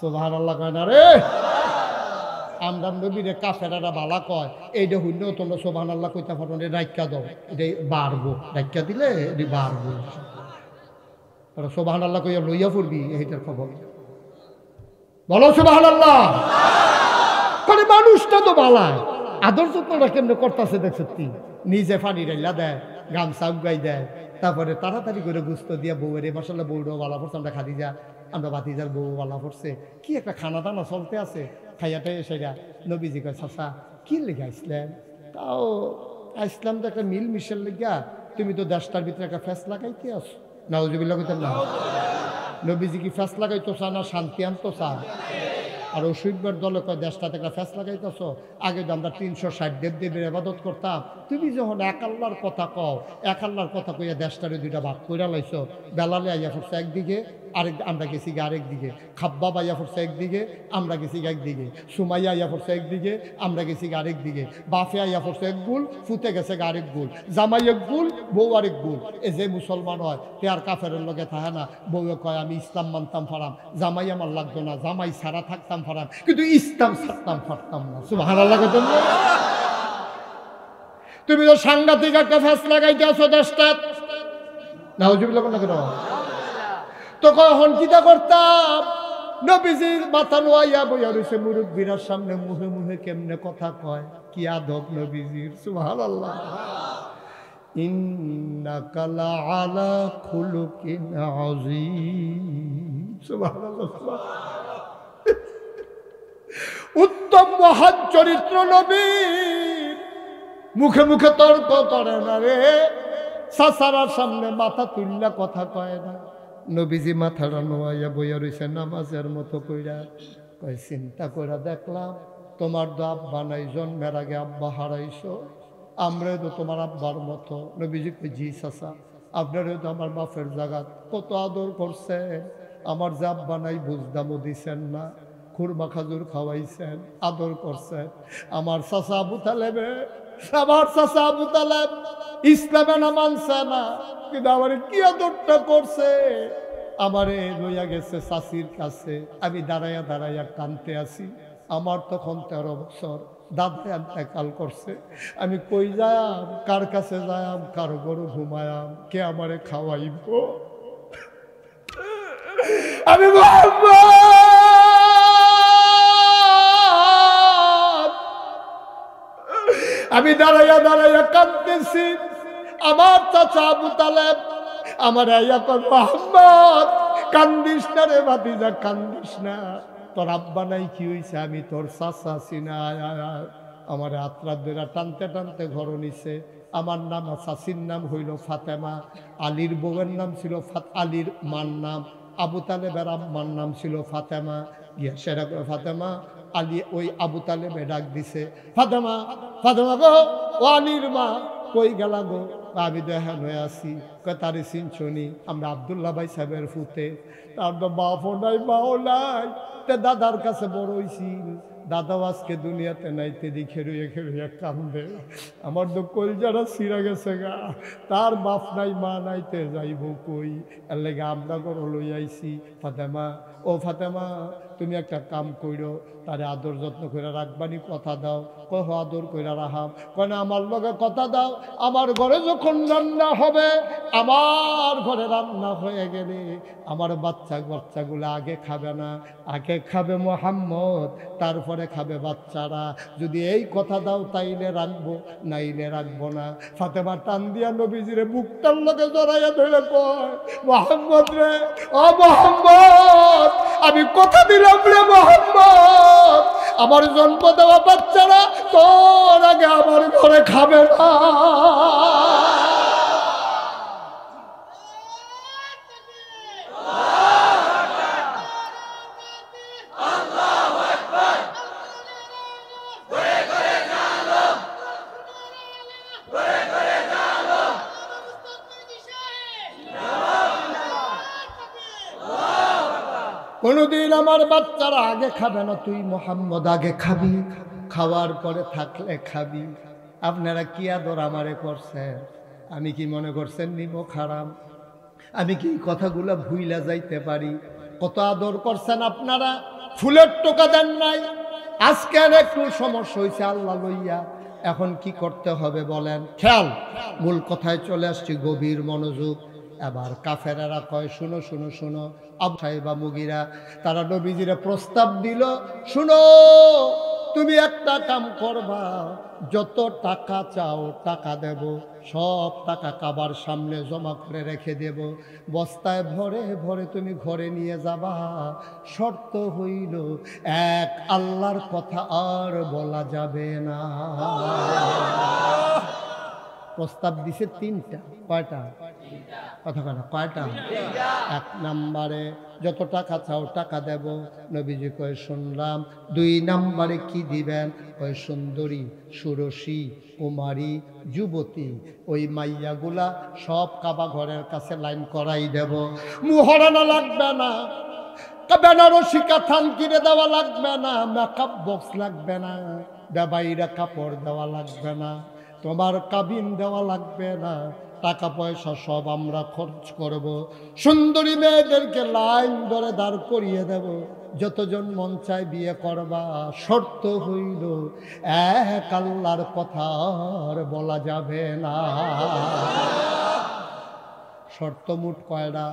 সুবহানাল্লাহ কয় না রে? আমরা নবীরে কাফেরারা বালা কয়, এইটা হইল তোমরা সুবহানাল্লাহ কইতে পারো না, রাইকা দাও, এটা বাড়বো, রাইকা দিলে এটি বাড়বো। তোরা সুবহানাল্লাহ কইয়া লইয়া পড়বি, এইটার খবর বলো সুবহানাল্লাহ। মানে মানুষটা তো বালায়, আদর যত্নটা কেমনে করতেছে দেখছি। নিজে পানি রাইলা দেয়, গামছা উগাই দেয়, তারপরে তাড়াতাড়ি করে গুস্ত দিয়া বউয়ের মাসাল্লাহ বউটাও বালা পড়ছে, আমরা খাদিজা আমরা বাতিজার বউ বালা পড়ছে, কি একটা খানা দানা চলতে আছে। খাইয়াটাই সেটা নবীজি কয় চাচা কি লেগে আসলেন? তাও আসলাম তো একটা মিল মিশের লেগা, তুমি তো দেশটার ভিতরে একটা ফ্যাস লাগাইতে আস। নাউজুবিল্লাহ কইতেন না? নবীজি কি ফ্যাস লাগাইতো চা না শান্তি আনতো চা? আর অসুখবার দলে কয় দেশটাতে একটা ফ্যাস লাগাইতেছ। আগে তো আমরা 360 দেবদেবীর ইবাদত করতাম, তুমি যখন এক আল্লাহর কথা কও, এক আল্লাহর কথা কইয়া দেশটারে 2টা ভাগ কইরা লাইছ। বেলালে আইয়া পড়ছে একদিকে, আমরা গেছি গিয়ে আরেক দিকে। খাব্বাব আইয়া পড়ছে একদিকে, আমরা গেছি একদিকে। সুমাইয়া আইয়া পড়ছে একদিকে, আমরা গেছি আরেক দিকে। বাফে আইয়া পড়ছে এক গুল, ফুতে গেছে আরেক গুল, জামাই এক গুল, বউ আরেক গুল। এ যে মুসলমান হয় তে আর কাফেরের লগে থাকে না। বউয়ে কয় আমি ইসলাম মানতাম ফারাম, জামাই আমার লাগতো না, জামাই ছাড়া থাকতাম ফারাম, কিন্তু ইসলাম ছাড়তাম ফারতাম না। সুবহানাল্লাহ কইতেন না? তুমি তো সাংঘাতিক একটা ফ্যাস লাগাইতে আছো দেশটা। নাউজুবিল্লাহ কোন কেন? তো কখন কিতা করতাম? নবীজির মাথা নোয়াইয়া বইয়া রয়েছে, মুরব্বীরা সামনে মুহে মুহে কেমনে কথা কয়, কি আদব নবীজির। সুবহানাল্লাহ। ইন্নাকা লাআলা খুলুকিন আযীম। সুবহানাল্লাহ। উত্তম মহান চরিত্র নবী, মুখে মুখে তর্ক করে না রে, চাচারার সামনে মাথা তুললা কথা কয় না। নবীজি মাথাটা নোয়াইয়া বইয়া রয়েছে নামাজের মতো কইরা। কয় চিন্তা কইরা দেখলাম তোমার তো আব্বা নাই, জন্মের আগে আব্বা হারাইছো, আমরা তো তোমার আব্বার মতো। নবীজি কই জি চাচা, আপনারা তো আমার বাপের জায়গা কত আদর করছে, আমার যে আব্বা নাই বুঝদামও দিছেন না, খুরমা খাজুর খাওয়াইছেন, আদর করছেন। আমার চাচা আবু তালেবে, আমার চাচা আবু তালেব ইসলামে না মানছে না, কিন্তু আমার কি আদরটা করছে। আমারে লইয়া গেছে চাচির কাছে, আমি দাঁড়াইয়া দাঁড়াইয়া কানতে আসি। আমার তখন 13 বছর, দাদা এতেকাল করছে। আমি কই যাম, কার কাছে যাম, কার গরু ঘুমায়াম, কে আমারে খাওয়াইব? আমি আমি দাঁড়াইয়া দাঁড়াইয়া কাঁদতেছি। আমার চাচা আবু তালেব আমার আইয়া কয় মোহাম্মদ কান্দিস না রে ভাতিজা, কান্দিস না, তোর আব্বা নাই কি হইছে, আমি তোর চাচা চিনা। আমার হাতরাত ধরে টানতে টানতে ঘর নিছে। আমার নাম, চাচির নাম হইল ফাতেমা, আলীর বউয়ের নাম ছিল আলীর মার নাম, আবু তালেবের আম্মার নাম ছিল ফাতেমা। গিয়া সেরা করে ফাতেমা, আলী ওই আবু তালেবে ডাক দিছে, ফাতেমা ফাতেমা গো, ও আলীর মা কই গেলা গো? আমি তো এখন হয়ে আসি, তারে চিনছনি, আমরা আবদুল্লাহ ভাই সাহেবের ফুতে, তার তো বাপও নাই মাও নাই, তে দাদার কাছে বড় হইছি, দাদাও আজকে দুনিয়াতে নাইতে দি খেরুয়ে খেরুয়ে কান্দে, আমার তো কলজারা ছিঁড়া গেছে গা, তার বাপ নাই মা নাইতে যাইব কই, এর লেগে আমরা ঘর লই আইছি। ফাতেমা, ও ফাতেমা, তুমি একটা কাম কইরো, তারে আদর যত্ন করে রাখবানি, কথা দাও। কহ আদর কইরা রাহাম, কেন আমার লগে কথা দাও, আমার ঘরে যখন রান্না হবে, আমার ঘরে রান্না হয়ে গেলে আমার বাচ্চাগুলো আগে খাবে না, আগে খাবে মোহাম্মদ, তারপরে খাবে বাচ্চারা। যদি এই কথা দাও তাইলে রাখবো, নাইলে রাখবো না। ফাতেমা টান দিয়া নবীজিরে বুকটার লগে জড়াইয়া ধরে কয়, মোহাম্মদ রে, ও মোহাম্মদ, আমি কথা দিলাম রে মোহাম্মদ, আমার জন্ম দেওয়া বাচ্চারা তোর আগে আমার ঘরে খাবে না। কোনদিন আমার বাচ্চারা আগে খাবে না, তুই মোহাম্মদ আগে খাবি, খাওয়ার পরে থাকলে খাবি। আপনারা কি আদর আমারে করছেন, আমি কি মনে করছেন নিব খারাপ? আমি কি কথাগুলো ভুইলা যাইতে পারি? কত আদর করছেন আপনারা, ফুলের টোকা দেন নাই। আজকে একটু সমস্যা হয়েছে আল্লাহ লইয়া, এখন কি করতে হবে বলেন? খেয়াল, মূল কথায় চলে আসছি, গভীর মনোযোগ। এবার কাফেরেরা কয়, শুনো শুনো শুনো, আবু সাহেবা মুগিরা তারা নবীজিরে প্রস্তাব দিল, শুনো তুমি একটা কাম করবা, যত টাকা চাও টাকা দেব, সব টাকা কাবার সামনে জমা করে রেখে দেব, বস্তায় ভরে ভরে তুমি ঘরে নিয়ে যাবা। শর্ত হইল এক, আল্লাহর কথা আর বলা যাবে না। প্রস্তাব দিছে তিনটা, কয়টা? কথা কেন, কয়টা? এক নম্বরে যত টাকা চাও টাকা দেব, নবীজি কয় শুনলাম। দুই নম্বরে কি দিবেন? কয় সুন্দরী, সুরসী, কুমারী, যুবতী, ওই মাইয়াগুলা সব কাবা ঘরের কাছে লাইন করাই দেব। মুহরানা লাগবে না, বেনারসি কাতান কিনে দেওয়া লাগবে না, মেকআপ বক্স লাগবে না, বেবাইরা কাপড় দেওয়া লাগবে না, তোমার কাবিন দেওয়া লাগবে না, টাকা পয়সা সব আমরা খরচ করব। সুন্দরী মেয়েদেরকে লাইন ধরে দাঁড় করিয়ে দেব, যতজন মন চায় বিয়ে করবা। শর্ত হইল এক, আল্লাহর কথা আর বলা যাবে না। শর্ত মোট কয়টা?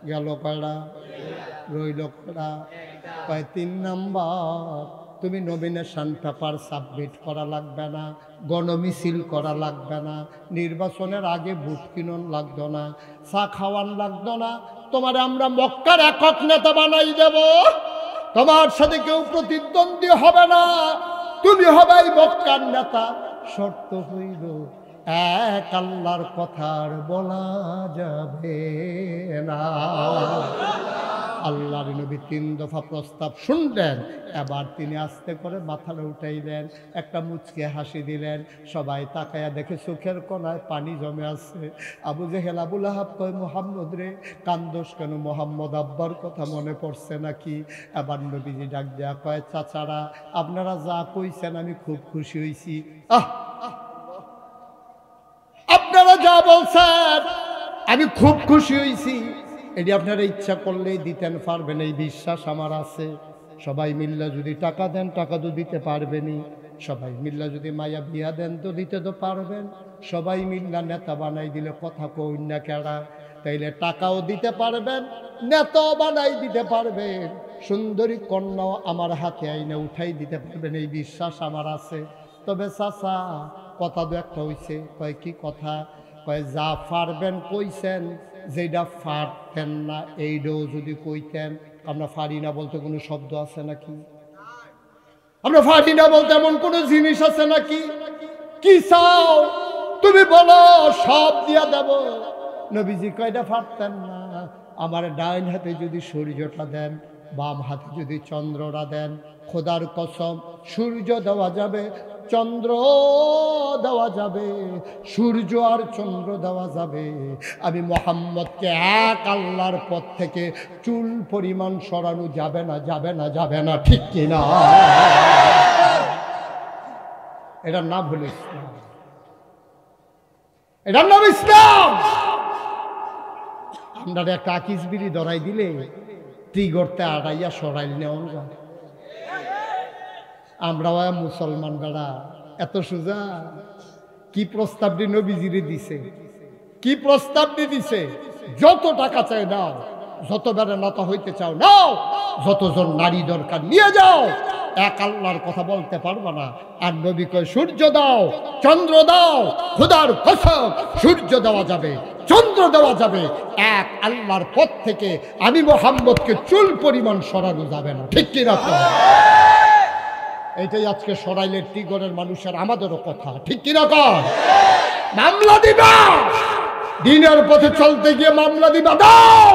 গেল কয়টা? রইল কয়টা? কয় তিন নাম্বার, তুমি নমিনেশন পেপার সাবমিট করা লাগবে না, গণমিছিল করা লাগবে না, নির্বাচনের আগে ভোট কিনন লাগতো না, চা খাওয়ান লাগতো না, তোমার আমরা মক্কার একক নেতা বানাই দেব, তোমার সাথে কেউ প্রতিদ্বন্দ্বী হবে না, তুমি হবে মক্কার নেতা। শর্ত হইল এক, আল্লাহর কথার বলা যাবে না। আল্লাহর নবী তিন দফা প্রস্তাব শুনলেন, এবার তিনি আস্তে করে মাথাটা উঠাইলেন, একটা মুচকে হাসি দিলেন, সবাই তাকায়া দেখে চোখের কোনায় পানি জমে আছে। আবু জেহেল আবু লাহাব কয়, মোহাম্মদ রে কান্দোস কেন, মোহাম্মদ আব্বার কথা মনে পড়ছে নাকি? এবার নবীজি ডাক দেয়া কয়, চাচারা আপনারা যা কইছেন আমি খুব খুশি হয়েছি। আপনারা যা বলছেন আমি খুব খুশি হয়েছি, এটি আপনারা ইচ্ছা করলেই দিতেন পারবেন, এই বিশ্বাস আমার আছে। সবাই মিল্লা যদি টাকা দেন টাকা তো দিতে পারবেনই, সবাই মিল্লা যদি মায়া বিয়া দেন তো দিতে তো পারবেন, সবাই মিল্লা নেতা বানাই দিলে কথা কই না কেডা? তাইলে টাকাও দিতে পারবেন, নেতাও বানাই দিতে পারবেন, সুন্দরী কন্যাও আমার হাতে আইনে উঠাই দিতে পারবেন, এই বিশ্বাস আমার আছে। তবে চাচা কথা দু একটা হইছে। কয় কি কথা? কয় যা পারবেন কইছেন, যেটা পারতেন না এইটাও যদি কইতেন। আমরা পারি না বলতে কোনো শব্দ আছে নাকি? আমরা পারি না বলতে এমন কোনো জিনিস আছে নাকি? কি চাও তুমি বলো, সব দিয়া দেব। নবীজি কয়টা পারতেন না, আমার ডাইন হাতে যদি সূর্যটা দেন বাম হাতে যদি চন্দ্রটা দেন, খোদার কসম সূর্য দেওয়া যাবে, চন্দ্র দেওয়া যাবে, সূর্য আর চন্দ্র দেওয়া যাবে। আমি মুহাম্মদকে এক আল্লাহর পথ থেকে চুল পরিমাণ সরানো যাবে না, যাবে না, যাবে না, ঠিক কিনা? এটার নাম হলো ইসলাম, এটার নাম ইসলাম। আপনার একটা আকিস বিড়ি ধরাই দিলে ত্রিগর্তে আড়াইয়া সরাইল নেওয়া যায়। আমরাও মুসলমান বেড়া এত সোজা? কি প্রস্তাবটি নবীজিরে দিছে, কি প্রস্তাবটি দিছে? যত টাকা চাই নাও, যত বেড়া নত হইতে চাও নাও, যতজন নারী দরকার নিয়ে যাও, এক আল্লাহর কথা বলতে পারবা না। আর নবী কয় সূর্য দাও, চন্দ্র দাও, খোদার কসম সূর্য দেওয়া যাবে, চন্দ্র দেওয়া যাবে, এক আল্লাহর পথ থেকে আমি মুহাম্মদকে চুল পরিমাণ সরানো যাবে না, ঠিক কি না? এইটাই আজকে সরাইলের টিগরের মানুষের আমাদেরও কথা, ঠিক কি না? মামলা দিবা, দিনের পথে চলতে গিয়ে মামলা দিবা, দাও।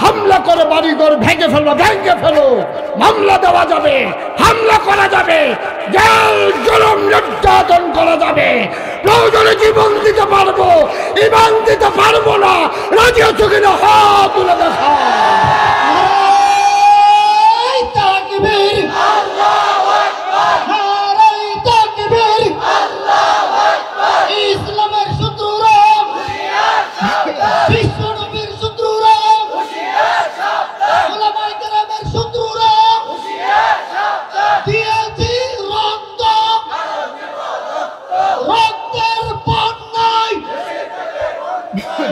হামলা করে বাড়িঘর ভেঙে ফেলো, ভেঙে ফেলো, মামলা দেওয়া যাবে, হামলা করা যাবে, জেল জুলুম নির্যাতন করা যাবে, প্রয়োজনে জীবন দিতে পারবো, ঈমান দিতে পারবো না। রাজি আছো কিনা? হাত তুলে দেখা। ইসলামের শত্রুরা, বিশ্বনবীর শত্রুরা, উলামায়ে কেরামের শত্রুরা দিয়েছি রক্ত, রক্তের বন্যায়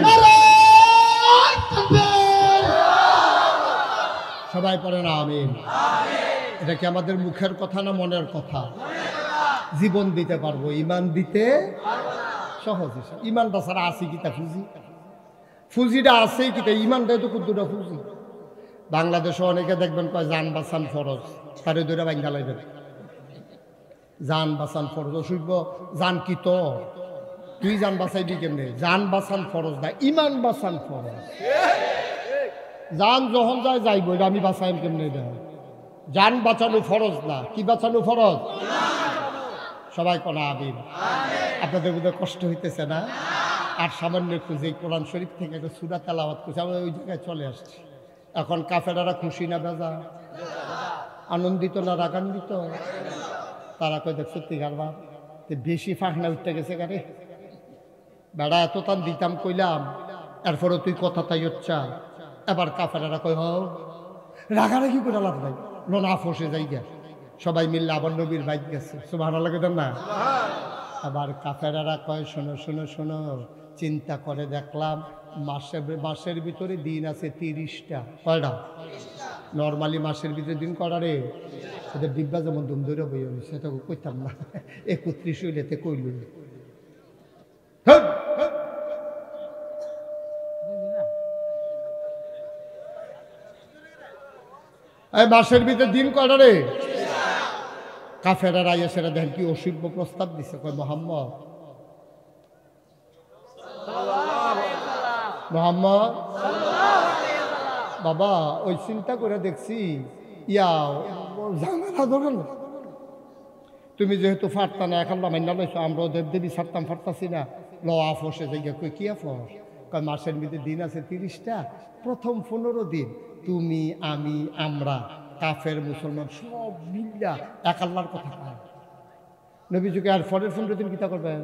নারায়ে তাকবীর। সবাই পড়ে না আমিন। এটা কি আমাদের মুখের কথা না মনের কথা? জীবন দিতে পারবো, ইমান দিতে সহজ। ইমানটা ছাড়া আছে কিতা ফুজি? ফুজিটা আছে কিতা? ইমানটাই তো কুদ্দুটা ফুজি। বাংলাদেশে অনেকে দেখবেন কয় জান বাঁচান ফরজ, তারে দুইটা বাইঙ্গা লাগবেন। জান বাঁচান ফরজ, অসুখ জান কি তো তুই জান বাঁচাইবি কেমনে? জান বাঁচান ফরজ না, ইমান বাঁচান ফরজ। জান যখন যায় যাইব, এটা আমি বাঁচাইম কেমনে? দেয় জান বাঁচানো ফরজ না, কি বাঁচানো ফরজ? সবাই কোনা আমিন। আপনাদের বোধহয় কষ্ট হইতেছে না? আর সামান্য একটু যে কোরআন শরীফ থেকে একটা সূরা তেলাওয়াত করছে, আমরা ওই জায়গায় চলে আসছি। এখন কাফেরারা খুশি না বেজা, আনন্দিত না রাগান্বিত? তারা কয় দেখ সত্যি গারবা বেশি ফাঁকনা উঠতে গেছে গারে, বেড়া এত টান দিতাম কইলাম, এরপরে তুই কথা তাই হচ্ছা। এবার কাফেরারা কয় হ রাগারাগি করে লাভ নাই, লোনা ফসে যাই গা। সবাই মিললে আবার নবীর বাইক গেছে, সুবহানাল্লাহ কইতেন না? আবার কাফেরারা কয় শোনো শোনো শোনো, চিন্তা করে দেখলাম মাসের ভিতরে দিন আছে 30টা। কয়টা? নর্মালি মাসের ভিতরে দিন কয়টা রে? ওদের ডিব্বা যেমন দুম ধরে বই সেটা কইতাম না, 31 হইলেতে কইল। এই মাসের ভিতরে দিন কয়টা রে? কাফেরারা এসে দেখেন কি অসভ্য প্রস্তাব দিছে। কয় মোহাম্মদ বাবা ওই চিন্তা করে দেখছি ঝামেলা ধরেন, তুমি যেহেতু ফারতা না এখন মাইনা লাইছো, আমরাও দেবদেবী ছাড়তাম, ফারতাছি না, ল আফসে জায়গা। কই কি আফস? কয় মাসের মধ্যে দিন আছে 30টা, প্রথম 15 দিন তুমি আমি আমরা কাফের মুসলমান সব মিল্লা এক আল্লাহর কথা পায়। নবী যুগে আর পরের 15 দিন কিতা করবেন?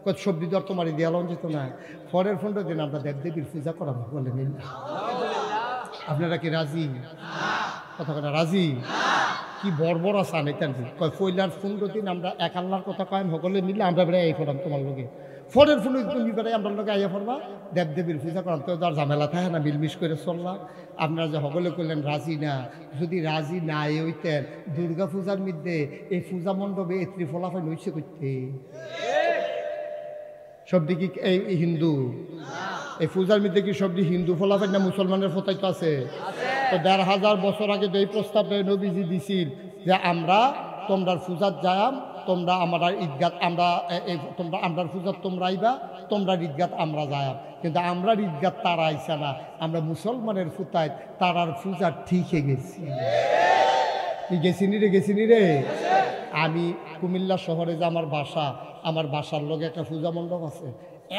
কত সবজি দর তোমার দেয়ালন যেত না, পরের 15 দিন আমরা দেবদেবীর পূজা করাবো বলে মিল্লা। আপনারা কি রাজি? কথা কথা রাজি? কি বর্বর আসান এটা? কয় পয়লার 15 দিন আমরা এক আল্লাহর কথা কয়েন সকলে মিললে আমরা বেড়ে এই করলাম তোমার লোকে, ফরের 15 দিন বেড়ে আমরা লোকে আইয়া পড়বা দেবদেবীর পূজা করাম। তো আর ঝামেলা থাকে না, মিলমিশ করে চললাম। আপনারা যে সকলে করলেন রাজি না, যদি রাজি না হইতেন দুর্গা পূজার মধ্যে এই পূজা মণ্ডপে এত্রি ফলাফল হইছে করতে সবদি কি এই হিন্দু? এই পূজার মধ্যে কি সবদি হিন্দু ফলাফল না মুসলমানের ফতাই তো আছে? তো 1500 বছর আগে তো এই প্রস্তাব নবীজি দিছিল যে আমরা তোমরা পূজার যাম, তোমরা আমরা ঈদগাত আমরা তোমরা আমরার পূজাত তোমরা আইবা, তোমরা ঈদগাত আমরা যাই। কিন্তু আমরা ঈদগাত তারা আইসা না, আমরা মুসলমানের ফুতায় তারার পূজা ঠিক হয়ে গেছি। কি গেছিনি রে। আমি কুমিল্লা শহরে যে আমার বাসার লগে একটা পূজা মণ্ডপ আছে।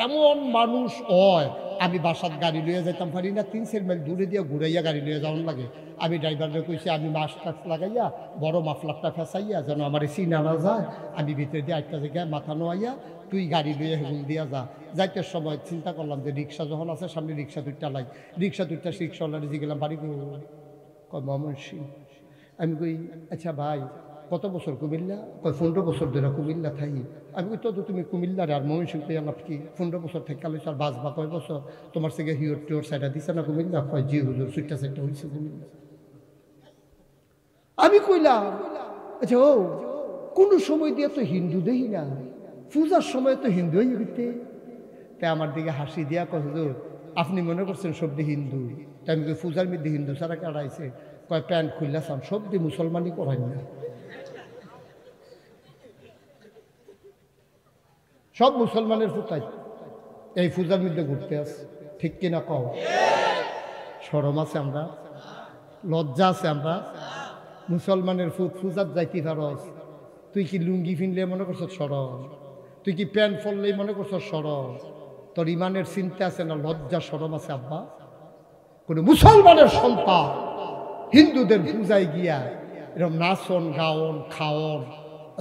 এমন মানুষ হয়, আমি বাসার গাড়ি লইয়া যাইতাম পারি না, 3-4 মাইল দূরে দিয়ে ঘুরাইয়া গাড়ি লইয়া যাওয়ার লাগে। আমি ড্রাইভারকে কইছি আমি মাস্ক টাস্ক লাগাইয়া বড় মাফলারটা ফেসাইয়া যেন আমার চিনা না যায়, আমি ভিতরে দিয়ে একটা জায়গায় মাথা নোয়াইয়া তুই গাড়ি লইয়া হেগুল দিয়া যাইতে সময় চিন্তা করলাম যে রিক্সা যখন আছে সামনে রিক্সা দুইটা রিক্সাওয়ালারে জিগেলাম বাড়ি কয় ময়মনসিং। আমি কই আচ্ছা ভাই কত বছর কুমিল্লা? কয় 15 বছর ধরে কুমিল্লা থাকি। আমি কই তো তুমি কুমিল্লার আর ময়মনসিং পেয়ে আলাপ কি 15 বছর থেকে কালে আর বাঁচবা কয় বছর? তোমার থেকে হিওর টিওর সাইডা দিছে না কুমিল্লা? কয় জি হুজুর, সুইটা সাইডটা হয়েছে কুমিল্লা। আমি কইলাম আচ্ছা ও কোন সময় দিয়ে তো হিন্দু দেখি না, পূজার সময় তো হিন্দু হয়ে গেতে। তাই আমার দিকে হাসি দিয়া কয় হুজুর আপনি মনে করছেন সবদি হিন্দু? তাই আমি কই পূজার মধ্যে হিন্দু ছাড়া কাটাইছে? কয় প্যান্ট খুললাম সবদি মুসলমানই করাই না, সব মুসলমানের ফুটাই এই পূজার মধ্যে ঘুরতে আসে। ঠিক কিনা কও? শরম আছে আমরা, লজ্জা আছে আমরা? মুসলমানের পূজার যাইতে পারস? তুই কি লুঙ্গি ফিনলে মনে করছ সরম? তুই কি প্যান্ট পরলেই মনে করছ সরম? তোর ইমানের চিন্তা আছে না? লজ্জা শরম আছে আব্বা? কোন মুসলমানের সন্তান হিন্দুদের পূজায় গিয়া এরকম নাচন গাওন খাওন,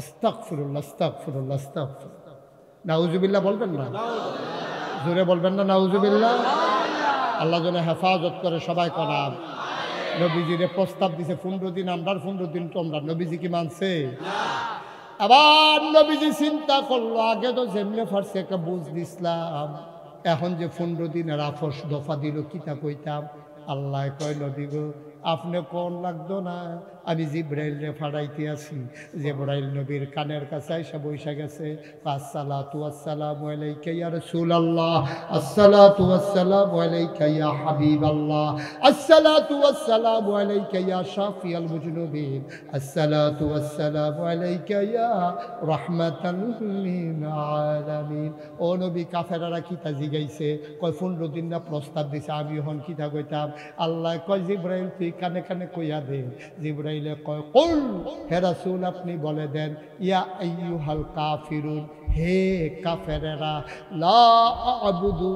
আস্তাগফিরুল্লাহ আস্তাগফিরুল্লাহ আস্তাগফিরুল্লাহ, নাউজুবিল্লাহ বলবেন না? জোরে বলবেন না নাউজুবিল্লাহ? আল্লাহ যেন হেফাজত করে সবাই করাম। নবীজিরে প্রস্তাব দিছে 15 দিন আমরা 15 দিন তোমরা, নবীজি কি মানছে? আবার নবীজি চিন্তা করলো আগে তো যেমনে ফারছে একটা বুঝ দিছিলাম, এখন যে 15 দিনের আফস দফা দিল কিতা কইতাম। আল্লাহ কয় নবী গো আপনি কোন লাগতো না, আমি জিব্রাইল রে ফাড়াইতে আছি। জিব্রাইল নবীর কানের কাছে আইসা বইসা গেছে। আসসালাতু ওয়াসসালামু আলাইকা ইয়া রাসূলুল্লাহ, আসসালাতু ওয়াসসালামু আলাইকা ইয়া হাবিবাল্লাহ, আসসালাতু ওয়াসসালামু আলাইকা ইয়া শাফিয়াল মুজনুবিন, আসসালাতু ওয়াসসালামু আলাইকা ইয়া রাহমাতাল লিল আলামিন। ও নবী কাফেররা কিতা জিগাইছে? কয় 15 দিন না প্রস্তাব দিছে, আমি হন কিতা কইতাম? আল্লাহ কয় জিব্রাইল তুই কানে কানে কইয়া দে। জিব্রাইলে কয় কুল হে রাসূল আপনি বলে দেন, ইয়া আইয়ুহাল কাফিরুন, হে কাফেরেরা, লা আ'বুদু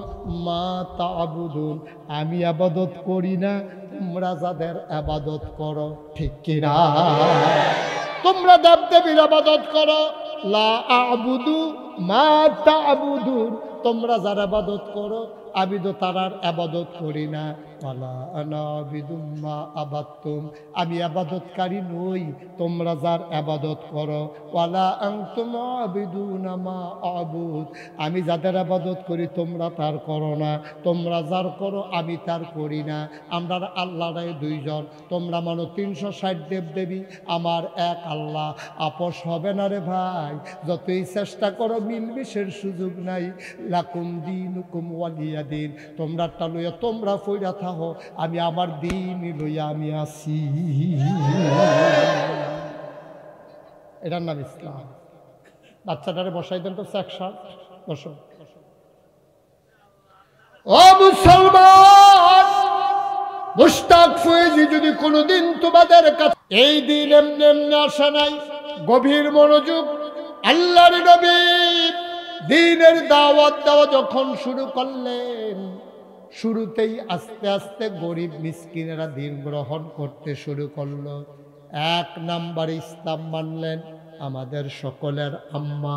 মা তা'বুদুন, আমি ইবাদত করি না তোমরা যাদের ইবাদত করো। ঠিক কি না? তোমরা দেবদেবীর ইবাদত করো। লা আ'বুদু মা তা'বুদুন, তোমরা যারা ইবাদত করো আমি তো তারার ইবাদত করি না। ওয়ালা আনা আবিদুম মা আবাদতুম, আমি ইবাদতকারী নই তোমরা যার ইবাদত করো। ওয়ালা আনতুম আবিদুনা মা আবুদ, আমি যাদের ইবাদত করি তোমরা তার করো না, তোমরা যার করো আমি তার করি না। আমরা আল্লাহরাই দুইজন, তোমরা মানো 360 দেবদেবী, আমার এক আল্লাহ। আপোষ হবে না রে ভাই, যতই চেষ্টা করো মিলমিশের সুযোগ নাই। লাকুম দীনুকুম ওয়ালিয়া দিন, তোমরা টা লইয়া তোমরা ফইরা থাকো, আমি আমার দিন লইয়া আমি আসি। এটার নাম ইসলাম। বাচ্চাটারে বসাই দেন তো 160 বসো। ও মুসলমান, মুশতাক ফয়েজি যদি কোনোদিন তোমাদের কাছে এই দিন এমনি এমনি আসে নাই, গভীর মনোযোগ। আল্লাহর নবী দ্বীনের দাওয়াত দেওয়া যখন শুরু করলেন, শুরুতেই আস্তে আস্তে গরিব মিসকিনেরা দিন গ্রহণ করতে শুরু করলো। 1 নাম্বার ইসলাম মানলেন আমাদের সকলের আম্মা,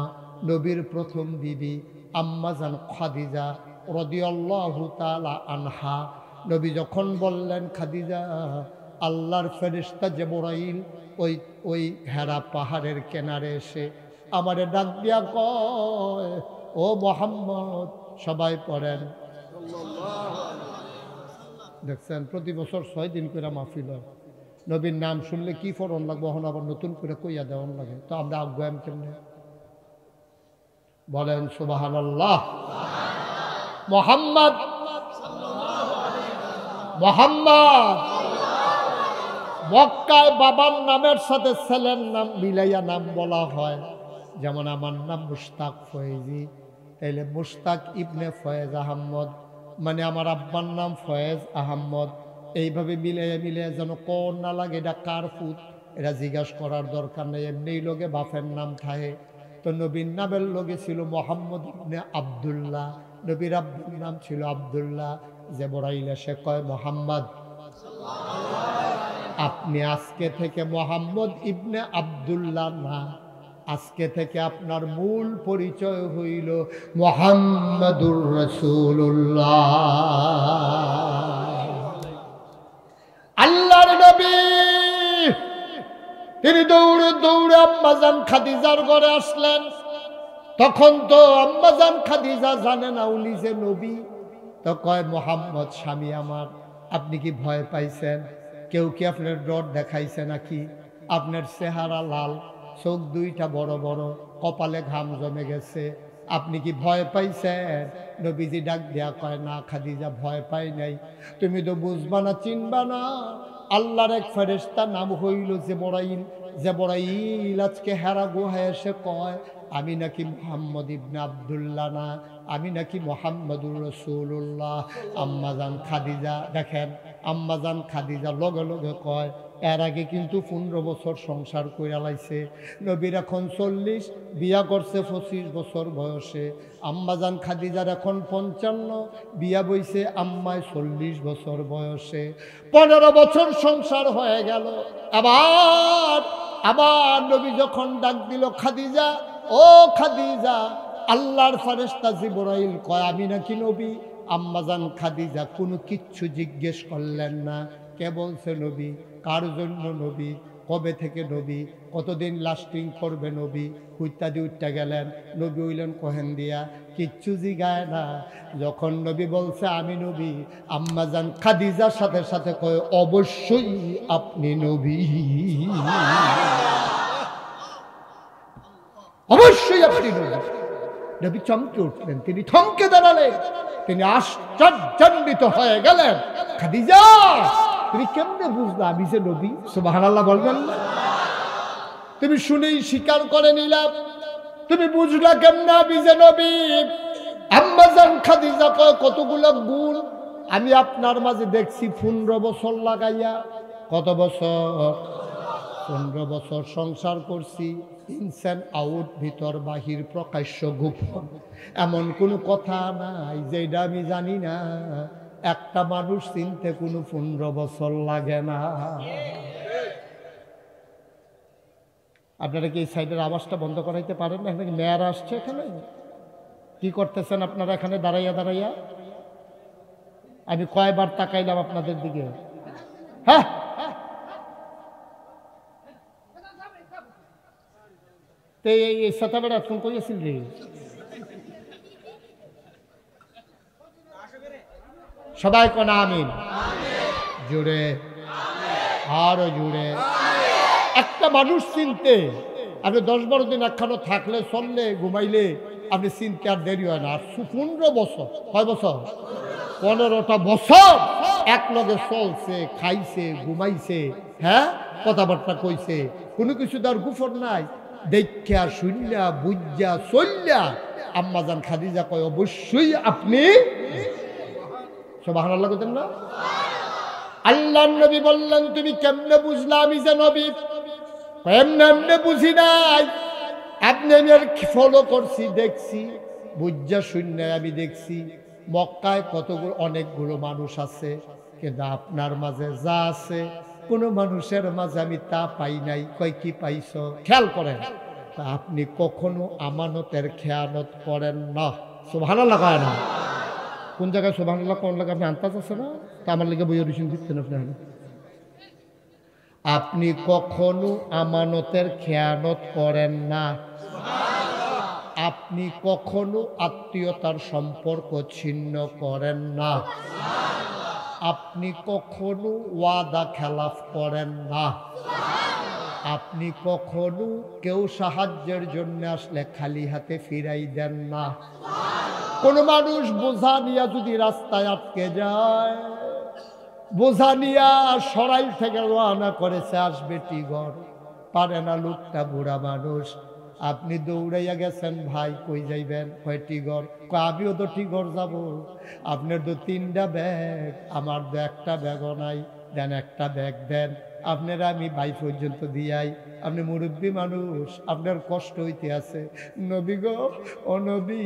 নবীর প্রথম বিবি আম্মা জান খাদিজা রাদিয়াল্লাহু তাআলা আনহা। নবী যখন বললেন খাদিজা, আল্লাহর ফেরেশতা জিবরাইল ওই হেরা পাহাড়ের কিনারে এসে আমারে ডাক দিয়া কয়, ও মুহাম্মদ, সবাই পড়েন। দেখছেন প্রতি বছর 6 দিন করে মাহফিল হয়। নবীর নাম শুনলে কি ফরন লাগবে, এখন আবার নতুন করে কইয়া দেওয়ান লাগে। তো আমরা আজ্ঞাম কেমনে বলেন? সুবহানাল্লাহ। মুহাম্মদ মুহাম্মদ। মক্কায় বাবার নামের সাথে ছেলের নাম মিলাইয়া নাম বলা হয়। যেমন আমার নাম মুশতাক ফয়েজি, তাইলে মুশতাক ইবনে ফয়েজ আহমদ, মানে আমার আব্বার নাম ফয়েজ আহমদ। এইভাবে মিলে যেন কোন না লাগে এটা কার ফুট, এটা জিজ্ঞাসা করার দরকার নেই, এমনি লোকে বাপের নাম থাকে। তো নবীর নামের লোকে ছিল মোহাম্মদ ইবনে আবদুল্লাহ, নবীর আব্বুর নাম ছিল আবদুল্লাহ। জিবরাইল এসে কয় মোহাম্মদ, আপনি আজকে থেকে মোহাম্মদ ইবনে আবদুল্লাহ না, আজকে থেকে আপনার মূল পরিচয় হইল মুহাম্মাদুর রাসূলুল্লাহ। আল্লাহর নবী তিনি দৌড়ে দৌড়ে আম্মাজান খাদিজার ঘরে আসলেন। তখন তো আম্মাজান খাদিজা জানে না উনি যে নবী। তো কয় মোহাম্মদ স্বামী আমার, আপনি কি ভয় পাইছেন? কেউ কি আপনার ডর দেখাইছে নাকি? আপনার চেহারা লাল, চোখ দুইটা বড় বড়, কপালে ঘাম জমে গেছে, আপনি কি ভয় পাইছেন? নবীজি ডাক দেয়া কয় না খাদিজা, ভয় পাই নাই। তুমি তো বুঝবা না, চিনবা না, আল্লাহর এক ফেরেশতা নাম হইল জিবরাইল। জিবরাইল আজকে হেরা গুহায় এসে কয় আমি নাকি মুহাম্মদ ইবনে আবদুল্লাহ না, আমি নাকি মুহাম্মাদুর রাসূলুল্লাহ। আম্মাজান খাদিজা দেখেন, আম্মাজান খাদিজা লগে লগে কয় এর আগে কিন্তু 15 বছর সংসার কইরা লাইছে। নবীর এখন 40, বিয়া করছে 25 বছর বয়সে। আম্মাজান খাদিজার এখন 55, বিয়া বইছে আম্মায় 40 বছর বয়সে। 15 বছর সংসার হয়ে গেল। আবার নবী যখন ডাক দিল খাদিজা, ও খাদিজা, আল্লাহর ফেরেশতা জিবরাইল কয় আমি নাকি নবী। আম্মাজান খাদিজা কোনো কিচ্ছু জিজ্ঞেস করলেন না, কে বলছে নবী, কার জন্য নবী, কবে থেকে নবী, কতদিন লাস্টিং করবে নবী, ইত্যাদি উঠতে গেলেন। নবী হইলেন কোহেন দিয়া, কিচ্ছু জিগায় না। যখন নবী বলছে আমি নবী, আম্মাজান খাদিজার সাথে সাথে কয় অবশ্যই আপনি নবী, অবশ্যই আপনি নবী। নবী চমকে উঠলেন, তিনি থমকে দাঁড়ালেন, তিনি আশ্চর্যান্বিত হয়ে গেলেন। খাদিজা তুমি কেমনে বুঝলা আমি যে নবী? সুবহানাল্লাহ বলবেন না? তুমি শুনেই স্বীকার করে নিলাম, তুমি বুঝলা কেমনে আমি যে নবী? আম্মাজান খাদিজা কয় কতগুলো গুণ আমি আপনার মাঝে দেখছি 15 বছর লাগাইয়া। কত বছর? 15 বছর সংসার করছি, ইনস অ্যান্ড আউট, ভিতর বাহির, প্রকাশ্য গোপন, এমন কোনো কথা নাই যেটা আমি জানি না। একটা মানুষ চিনতে কোনো 15 বছর লাগে না। আপনারা কি এই সাইডের আওয়াজটা বন্ধ করাইতে পারেন না? এখানে মেয়ার আসছে, এখানে কি করতেছেন আপনারা এখানে দাঁড়াইয়া দাঁড়াইয়া? আমি কয়বার তাকাইলাম আপনাদের দিকে। হ্যাঁ, এই সাথে বেড়া ফোন করিয়েছিল রে, সবাই কোন আমিন, জুড়ে আরো জুড়ে। একটা মানুষ চিনতে আপনি 10-12 দিন একখানো থাকলে, চললে, ঘুমাইলে আপনি চিনতে আর দেরি হয় না। আর 15 বছর, কয় বছর? 15টা বছর এক লগে চলছে, খাইছে, ঘুমাইছে, হ্যাঁ, কথাবার্তা কইছে, কোনো কিছু তার গুফর নাই। দেখা শুনলা বুঝা চললা আম্মাজান খাদিজা কয় অবশ্যই আপনি। সুবহানাল্লাহ কইতেন না? আল্লাহর নবী বললেন তুমি কেমনে বুঝলা আমি যে নবী? এমনি বুঝি নাই, আপনি আমি আর ফলো করছি, দেখছি, বুঝা শূন্য আমি দেখছি। মক্কায় কতগুলো অনেকগুলো মানুষ আছে, কিন্তু আপনার মাঝে যা আছে কোনো মানুষের মাঝে আমি তা পাই নাই। কয় কি পাইছ? খেয়াল করেন, তা আপনি কখনো আমানতের খেয়ানত করেন না। সুবহানাল্লাহ কয় না? কোন জায়গায় সুবহানাল্লাহ কোন লাগে আপনি আন্তাজ আছে না? তা আমার লেগে বই রিসিন দিচ্ছেন আপনি। আপনি কখনো আমানতের খেয়ানত করেন না। আপনি কখনো আত্মীয়তার সম্পর্ক ছিন্ন করেন না। আপনি কখনো ওয়াদা খেলাফ করেন না। আপনি কখনো কেউ সাহায্যের জন্য আসলে খালি হাতে ফিরাই দেন না। কোন মানুষ বোঝা নিয়ে যদি রাস্তায় আটকে যায়, বোঝা নিয়া সরাইল থেকে রওনা করেছে, আসবে টিগর, পারে না, লোকটা বুড়া মানুষ, আপনি দৌড়াইয়া গেছেন ভাই, কই যাইবেন? কয় টিগর। কয় আমিও তো টিগর যাব। আপনার তো 3টা ব্যাগ, আমার তো একটা ব্যাগও নাই, দেন একটা ব্যাগ দেন। আপনারা আমি বাই পর্যন্ত দিয়াই, আপনি মুরব্বী মানুষ, আপনার কষ্ট হইতে আছে। নবী গো, ও নবী,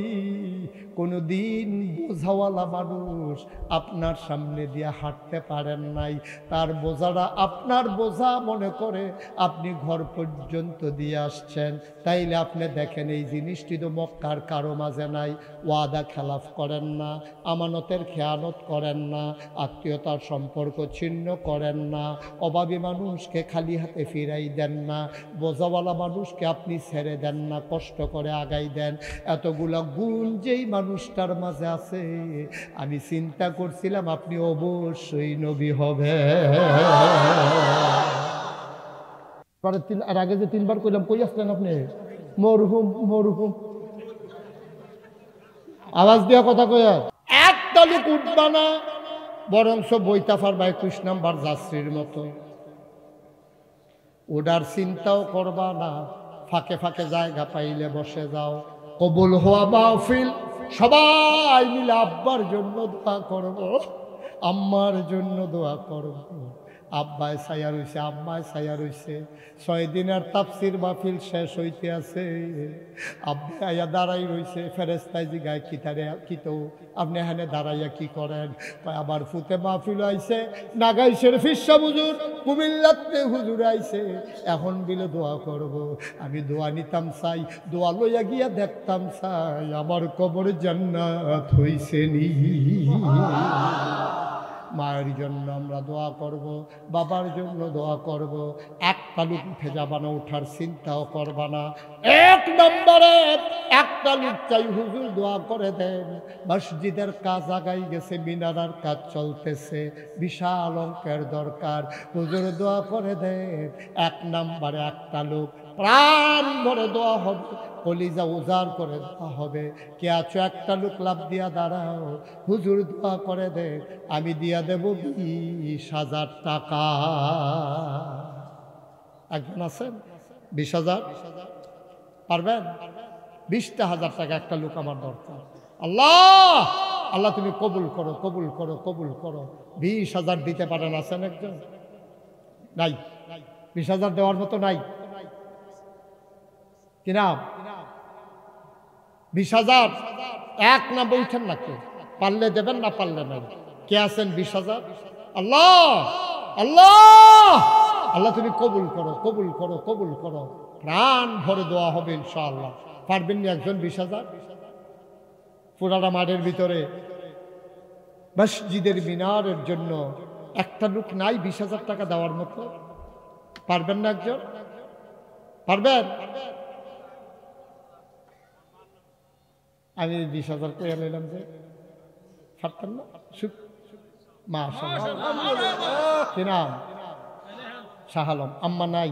কোনো দিন বোঝাওয়ালা মানুষ আপনার সামনে দিয়ে হাঁটতে পারেন নাই, তার বোঝাটা আপনার বোঝা মনে করে আপনি ঘর পর্যন্ত দিয়ে আসছেন। তাইলে আপনি দেখেন এই জিনিসটি তো মক্কার কারো মাঝে নাই। ওয়াদা খেলাফ করেন না, আমানতের খেয়ানত করেন না, আত্মীয়তার সম্পর্ক ছিন্ন করেন না, অভাবী মানুষকে খালি হাতে ফিরাই দেন না, বোঝাওয়ালা মানুষকে আপনি ছেড়ে দেন না, কষ্ট করে আগাই দেন। এতগুলা গুণ যেই মানুষটার মাঝে আছে, আমি চিন্তা করছিলাম আপনি অবশ্যই নবী হবে। আর আগে যে 3বার কইলাম, কই আসলেন আপনি? মরহুম মরহুম আওয়াজ দিয়া কথা কয়া একটা লোক উঠবা না, বরংস বইতা পারবা 21 নাম্বার যাত্রীর মতো। ওটার চিন্তাও করবা না, ফাঁকে ফাঁকে জায়গা পাইলে বসে যাও। কবুল হওয়া মাহফিল, সবাই মিলে আব্বার জন্য দোয়া করব, আম্মার জন্য দোয়া করব। আব্বায় ছায়া রইছে, আম্মায় ছায়া রইছে। 6 দিনের তাফসির মাহফিল শেষ হইতে আছে, আব্বা আয়া দাঁড়াই রইছে। ফেরেস্তায় জিগায় কি তো আপনি এখানে দাঁড়াইয়া কি করেন? আবার ফুতে মাহফিল আইছে, নাগাইশের ফিরসা হুজুর, কুমিল্লাতে হুজুর আইছে, এখন বিলে দোয়া করব। আমি দোয়া নিতাম চাই, দোয়া লইয়া গিয়া দেখতাম চাই আমার কবর জান্নাত হইছে নি। মায়ের জন্য আমরা দোয়া করব, বাবার জন্য দোয়া করব। একটা লোক উঠে যাবা না, ওঠার চিন্তাও করবা না। 1 নম্বরে একটা লোক চাই, হুজুর দোয়া করে দেন। মসজিদের কাজ আগাই গেছে, মিনারার কাজ চলতেছে, বিশাল অঙ্কের দরকার, হুজুর দোয়া করে দেন। 1 নম্বরে একটা লোক প্রাণ ভরে দোয়া হবে, কলিজা উজাড় করে দেওয়া হবে। কে আছো? একটা লোক লাভ দিয়া দাঁড়াও, হুজুর দোয়া করে দে, আমি দিয়া দেব 20,000 টাকা। একজন আছেন? 20,000 পারবেন? 20,000 টাকা একটা লোক আমার দরকার। আল্লাহ আল্লাহ তুমি কবুল করো, কবুল করো, কবুল করো। 20,000 দিতে পারেন? আছেন একজন? নাই? 20,000 দেওয়ার মতো নাই? কি নাম? 20,000 এক না বলছেন নাকি? পারলে দেবেন, না পারলে নাই। কে আছেন? 20,000। আল্লাহ আল্লাহ আল্লাহ তুমি কবুল করো, কবুল করো, কবুল করো। প্রাণ ভরে দোয়া হবে ইনশাআল্লাহ। পারবেন না একজন? 20,000 পুরাটা মাঠের ভিতরে মসজিদের মিনারের জন্য একটা লোক নাই 20,000 টাকা দেওয়ার মতো? পারবেন না একজন? পারবেন? আমি 20,000 কইয়া নিলাম যে পারতেন না? কি নাম? শাহ আলম। আম্মা নাই?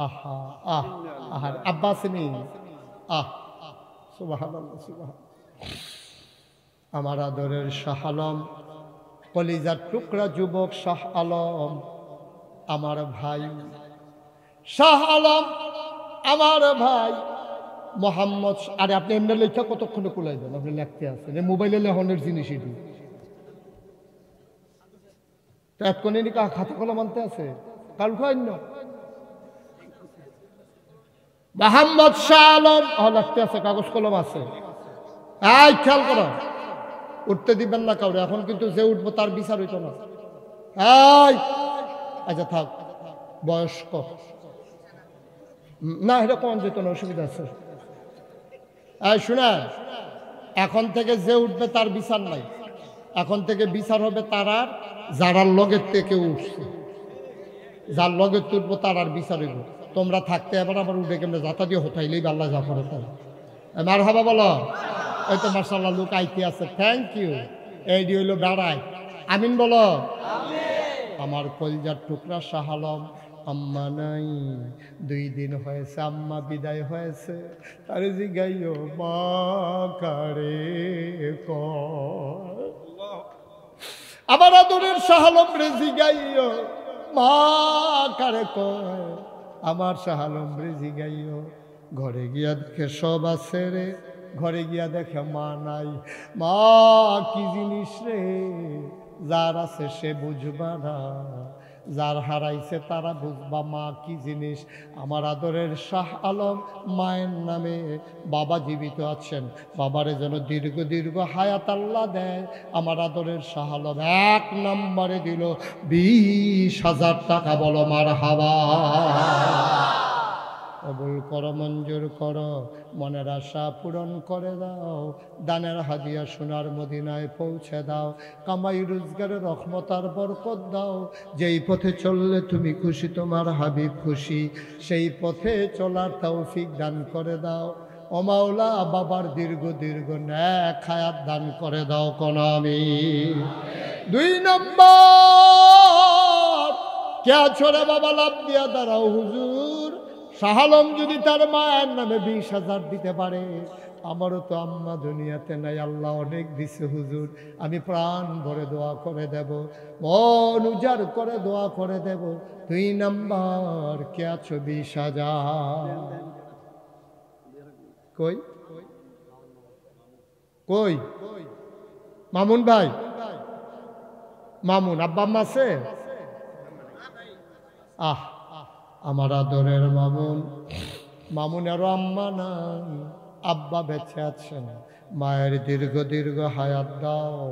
আহা আহ আহার আব্বা আসেনি? সুবহানাল্লাহ, সুবহানাল্লাহ। আমার আদরের শাহ আলম, কলিজার টুকরা যুবক শাহ আলম, আমার ভাই শাহ আলম, আমার ভাই মোহাম্মদ। আরে আপনি এমনি লেখা কতক্ষণে কুলাই দেন? আপনি লিখতে আছেন, মোবাইলে লেখনের জিনিস এটি। তো এতক্ষণে খাতা কলম আনতে আছে, কাল খাইন মোহাম্মদ শাহ আলম লিখতে আছে, কাগজ কলম আছে। এই খেয়াল করো, উঠতে দিবেন না কাউরে। এখন কিন্তু যে উঠবো তার বিচার হইতো না। এই আচ্ছা থাক, বয়স্ক না, এটা কোন যেত না, অসুবিধা আছে। এই শুনে, এখন থেকে যে উঠবে তার বিচার নাই। এখন থেকে বিচার হবে তারা যারা লগের থেকে উঠছে, যার লগের উঠবো তার আর বিচার হইব। তোমরা থাকতে এবার আবার উঠে কেমন যাতা দিয়ে হতাইলেই আল্লাহ যা করে তাই। মারহাবা বলো। এই তো মাশাআল্লাহ লোক আইতে আছে, থ্যাংক ইউ। এই দিয়ে হইলো বেড়ায়, আমিন বলো। আমার কলজার টুকরা শাহ আলম, আম্মা নাই, 2 দিন হয়েছে আম্মা বিদায় হয়েছে। তারে জিগাইও মা কারে কয়। আমার আদরের শাহ আলম রে জিগাইও মা কারে কয়। আমার শাহ আলম রে জিগাইও। ঘরে গিয়া দেখে সব আছে রে, ঘরে গিয়া দেখে মা নাই। মা কি জিনিস রে, যার আছে সে বুঝবা না, যার হারাইছে তারা বুঝবা মা কি জিনিস। আমার আদরের শাহ আলম মায়ের নামে বাবা জীবিত আছেন, বাবারে যেন দীর্ঘ দীর্ঘ হায়াত আল্লাহ দেয়। আমার আদরের শাহ আলম 1 নম্বরে দিল 20,000 টাকা। বলো মারহাবা। কবুল করো, মঞ্জুর করো, মনের আশা পূরণ করে দাও, দানের হাদিয়া সোনার মদিনায় পৌঁছে দাও, কামাই রোজগারের রহমত আর বরকত দাও। যেই পথে চললে তুমি খুশি, তোমার হাবিব খুশি, সেই পথে চলার তৌফিক দান করে দাও। ও মাওলা, বাবার দীর্ঘ দীর্ঘ নেক হায়াত দান করে দাও কোন আমিন। 2 নম্বর, কে ছোড়ে বাবা লাভ দিয়া দাঁড়াও হুজুর। শাহ আলম যদি তার মায়ের নামে 20,000 দিতে পারে, আমারও তো আম্মা দুনিয়াতে নাই, আল্লাহ অনেক দিছে হুজুর, আমি প্রাণ ভরে দোয়া করে দেব, মন উজাড় করে দোয়া করে দেব। 2 নম্বর, কে আছো 20,000? কই কই মামুন ভাই, মামুন আব্বা আম্মা আছে? আমার আদরের মামুন, মামুনেরও আম্মা নাই, আব্বা বেঁচে আছেন। মায়ের দীর্ঘ দীর্ঘ হায়াত দাও,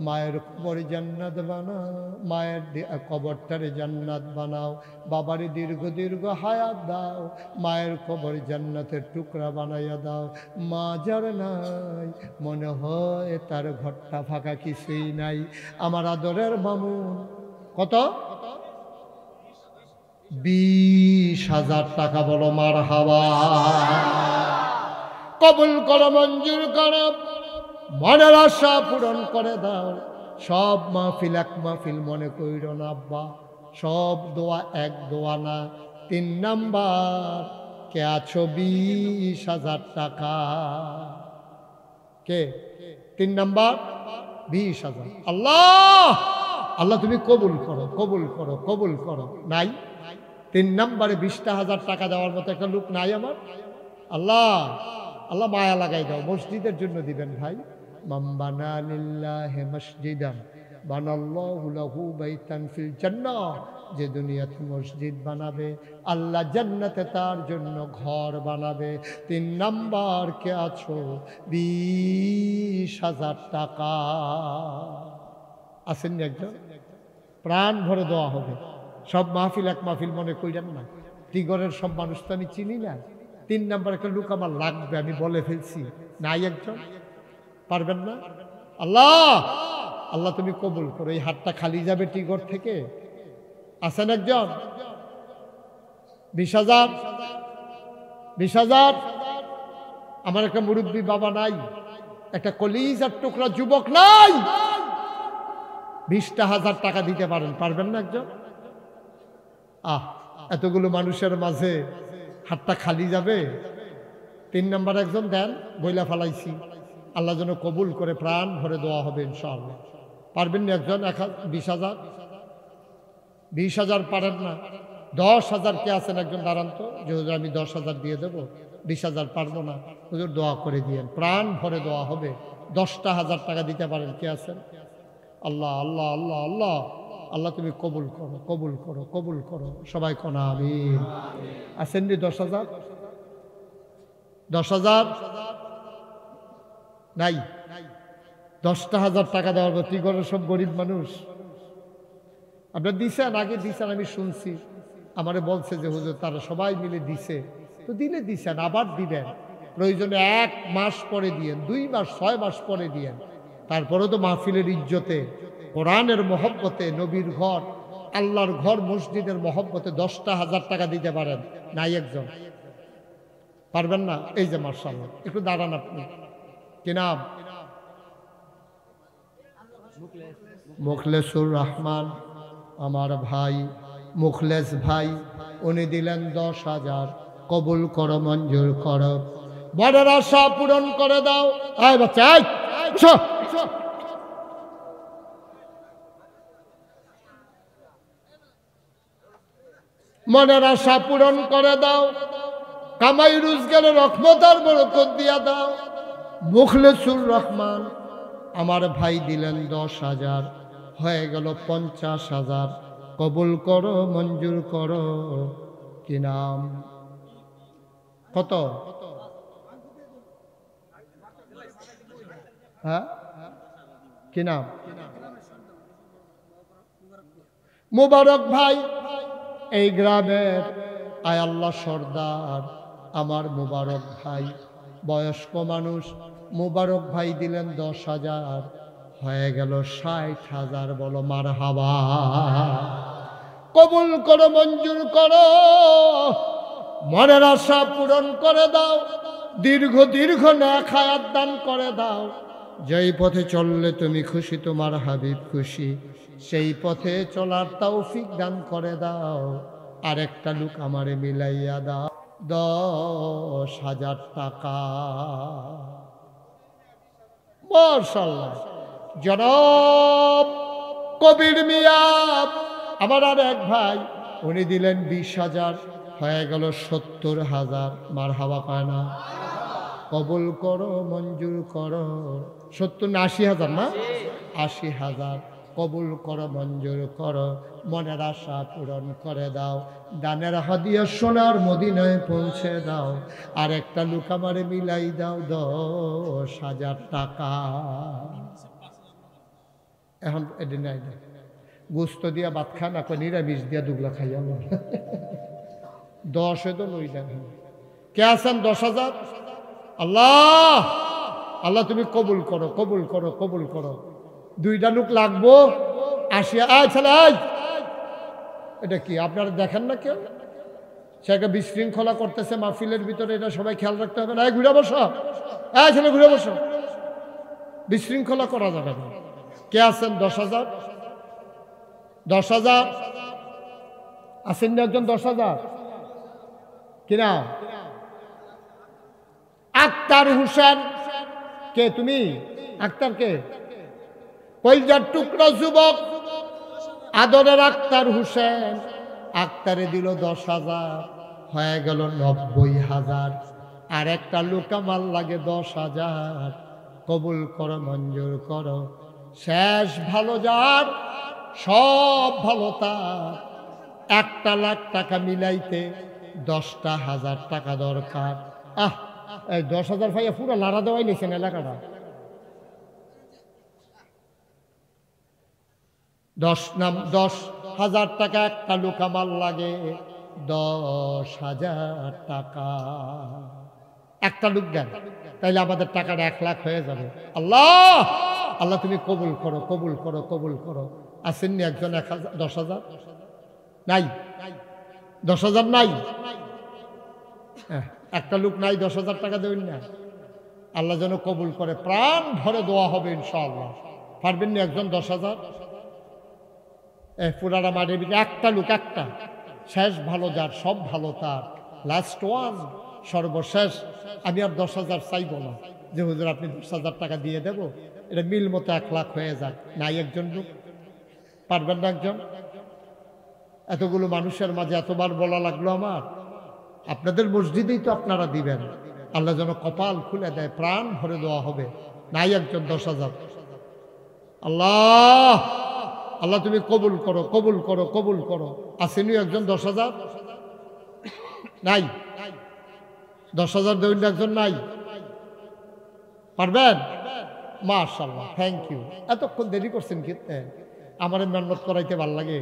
মায়ের কবর জান্নাত বানাও, মায়ের কবরটারে জান্নাত বানাও। বাবারে দীর্ঘ দীর্ঘ হায়াত দাও, মায়ের কবর জান্নাতের টুকরা বানাইয়া দাও। মা যার নাই, মনে হয় তার ঘরটা ফাঁকা, কিছুই নাই। আমার আদরের মামুন কত? 20,000 টাকা। বলো মারহাবা। কবুল করো, মঞ্জুর করো, মনের আশা পূরণ করে দাও। সব মাহফিল এক মাহফিল মনে কইর না আব্বা, সব দোয়া এক দোয়া না। 3 নাম্বার, কে আছো 20,000 টাকা? কে? 3 নাম্বার 20,000। আল্লাহ আল্লাহ তুমি কবুল করো, কবুল করো, কবুল করো। নাই 3 নম্বরে 20,000 টাকা দেওয়ার মতো একটা লোক নাই আমার। আল্লাহ আল্লাহ মায়া লাগাই দাও, মসজিদের জন্য দিবেন ভাই। মান বানা লিল্লাহি মসজিদান বানাল্লাহু লাহু বাইতান ফিল জান্নাহ। যে দুনিয়াতে মসজিদ বানাবে, আল্লাহ জান্নাতে তার জন্য ঘর বানাবে। 3 নাম্বার, কে আছো 20,000 টাকা? আসেননি একজন? প্রাণ ভরে দেওয়া হবে। সব মাহফিল এক মাহফিল মনে কইরেন না। টিগরের সব মানুষ তো আমি চিনি না। 3 নাম্বার একটা লোক আমার লাগবে, আমি বলে ফেলছি। নাই একজন? পারবেন না? আল্লাহ আল্লাহ তুমি কবুল করো। এই হাতটা খালি যাবে টিগর থেকে। আছেন একজন? 20,000? 20,000? আমার একটা মুরব্বী বাবা নাই, একটা কলিজার টুকরা যুবক নাই, 20,000 টাকা দিতে পারেন? পারবেন না একজন? এতগুলো মানুষের মাঝে হাতটা খালি যাবে। 3 নাম্বার একজন দেন, বইলা ফালাইছি। আল্লাহ যেন কবুল করে, প্রাণ ভরে দেওয়া হবে ইনশাআল্লাহ। পারবেন না একজন? 20,000? 20,000 পারেন না? 10,000 কে আছেন? একজন দাঁড়ান তো, যে হুজুর আমি 10,000 দিয়ে দেবো, 20,000 পারবো না। হুজুর দোয়া করে দিয়েন, প্রাণ ভরে দেওয়া হবে। 10,000 টাকা দিতে পারেন? কে আছেন? আল্লাহ আল্লাহ আল্লাহ আল্লাহ আল্লাহ তুমি কবুল করো, কবুল করো, কবুল করো। সবাই কোন আমিন। আছেন নি 10,000? 10,000 নাই? 10,000 টাকা দেওয়ার পর কি করে? সব গরিব মানুষ। আপনার দিছেন, আগে দিছেন, আমি শুনছি। আমারে বলছে যে হুজুর তারা সবাই মিলে দিছে। তো দিলে দিছেন, আবার দিবেন। প্রয়োজনে 1 মাস পরে দিয়েন, 2 মাস, 6 মাস পরে দিয়েন। তারপরে তো মাহফিলের ইজ্জতে, কোরআনের মহব্বতে, নবীর ঘর, আল্লাহর ঘর, মসজিদের মহব্বতে 10,000 টাকা দিতে পারেন? নাই একজন? পারবেন না? এই যে মাশাআল্লাহ, একটু দাঁড়ান আপনি। কি নাম? মুখলেসুর রহমান, আমার ভাই মুখলেস ভাই, উনি দিলেন 10,000। কবুল করো, মঞ্জুর করো, বড়ের আশা পূরণ করে দাও। আয় বাচ্চা, আয় মনের আশা পূরণ করে দাও, কামাই রোজগারের রহমত আর বরকত দিয়া দাও। মুখলেসুর রহমান আমার ভাই দিলেন 10,000, হয়ে গেল 50,000। কবুল করো, মঞ্জুর করো। কি নাম? কত? হ্যাঁ, কি নাম? মুবারক ভাই এই গ্রামের আয় আল্লাহ সর্দার আমার মুবারক ভাই, বয়স্ক মানুষ। মুবারক ভাই দিলেন 10,000, হয়ে গেল 60,000। বলো মারহাবা। কবুল করো, মঞ্জুর করো, মনের আশা পূরণ করে দাও, দীর্ঘ দীর্ঘ নেক হায়াত দান করে দাও। যেই পথে চললে তুমি খুশি, তোমার হাবিব খুশি, সেই পথে চলার তৌফিক দান করে দাও। আর একটা লোক আমারে মিলাইয়া দাও 10,000 টাকা। মাশাআল্লাহ। জনাব কবির মিয়া আমার আর এক ভাই, উনি দিলেন 20,000, হয়ে গেল 70,000। মারহাবা পায় না? কবুল করো, মঞ্জুর করো। 70 না 80,000? না 80,000। কবুল করো, মঞ্জুর করো, মনের আশা পূরণ করে দাও। দানের হাদিয়া সোনার মদিনায় পৌঁছে দাও। আর একটা লোক আমারে মিলাই দাও 10,000 টাকা। এখন এদিন নাই গোস্ত দিয়া ভাত খা না, নিরামিষ দিয়া দুগলা খাইয়া 10 তো লই দেন। কে আছেন 10,000? আল্লাহ, আল্লাহ তুমি কবুল করো, কবুল করো, কবুল করো। 2টা লোক লাগবো। 80। আয় ছেলে আয়। এটা কি আপনারা দেখেন না কেউ? সে একটা বিশৃঙ্খলা করতেছে মাহফিলের ভিতরে, এটা সবাই খেয়াল রাখতে হবে না। ঘুরে বসো, এই ছেলে ঘুরে বসো। বিশৃঙ্খলা করা যাবে না। কে আছেন 10,000? 10,000 আছেন না একজন? 10,000 কিনা? আক্তার হোসেন। কে তুমি? আক্তার কে? কইজার টুকরা যুবক আদরের আক্তার হোসেন। আক্তারে দিল 10,000, হয়ে গেল 90,000। আর একটা লোক আমার লাগে 10,000। কবুল করো, মঞ্জুর করো। শেষ ভালো যার, সব ভালো তার। 1,00,000 টাকা মিলাইতে 10,000 টাকা দরকার। এই 10,000 ভাইয়া পুরো লাড়া দেওয়াই নিয়েছেন এলাকাটা। 10,000 টাকা একটা লোক আমার লাগে 10,000 টাকা। একটা লোক দেন, তাইলে আমাদের টাকাটা 1,00,000 হয়ে যাবে। আল্লাহ, আল্লাহ তুমি কবুল করো, কবুল করো, কবুল করো। আসেননি একজন 10,000? নাই 10,000 নাই। একটা লোক নাই 10,000 টাকা দেবেন না। আল্লাহ যেন কবুল করে, প্রাণ ভরে দোয়া হবে ইনশাআল্লাহ। পারবেন না একজন 10,000? পুরাটা মাঠের ভিতরে একটা লোক, একটা। শেষ ভালো যার, সব ভালো তার। লাস্ট ওয়ান, সর্বশেষ। আমি আর 10,000 চাইব না যে হুজুর আপনি 10,000 টাকা দিয়ে দেব, এটা মিল মতো 1,00,000 হয়ে যাক। নাই একজন লোক? পারবেন না একজন? এতগুলো মানুষের মাঝে এতবার বলা লাগলো আমার। আপনাদের মসজিদেই তো আপনারা দিবেন। আল্লাহ যেন কপাল খুলে দেয়, প্রাণ ভরে দেওয়া হবে। নাই একজন 10,000? আল্লাহ, আল্লাহ তুমি কবুল করো, কবুল করো, কবুল করো। আসেনি একজন 10,000? নাই 10,000 দেবেন একজন? নাই। পারবেন? মাশাআল্লাহ, থ্যাংক ইউ। এতক্ষণ দেরি করছেন কি? আমার মেহনত করাইতে ভাল লাগে।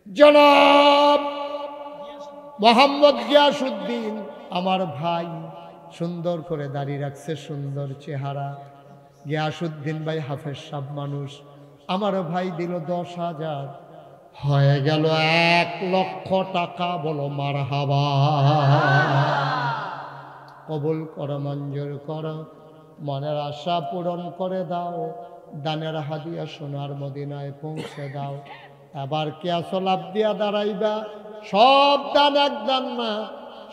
জনাব মোহাম্মদ গিয়াসউদ্দিন আমার ভাই, সুন্দর করে দাড়ি রাখছে, সুন্দর চেহারা। গিয়াসউদ্দিন ভাই হাফেজ সাহেব মানুষ। আমার ভাই দিল 10,000, হয়ে গেল 1,00,000 টাকা। বলো মারহাবা। কবুল করো, মঞ্জুর করো, মনের আশা পূরণ করে দাও। দানের হাদিয়া সোনার মদিনায় পৌঁছে দাও। এবার কে আসলাপ দিয়া দাঁড়াইবা? সব দান এক দান না,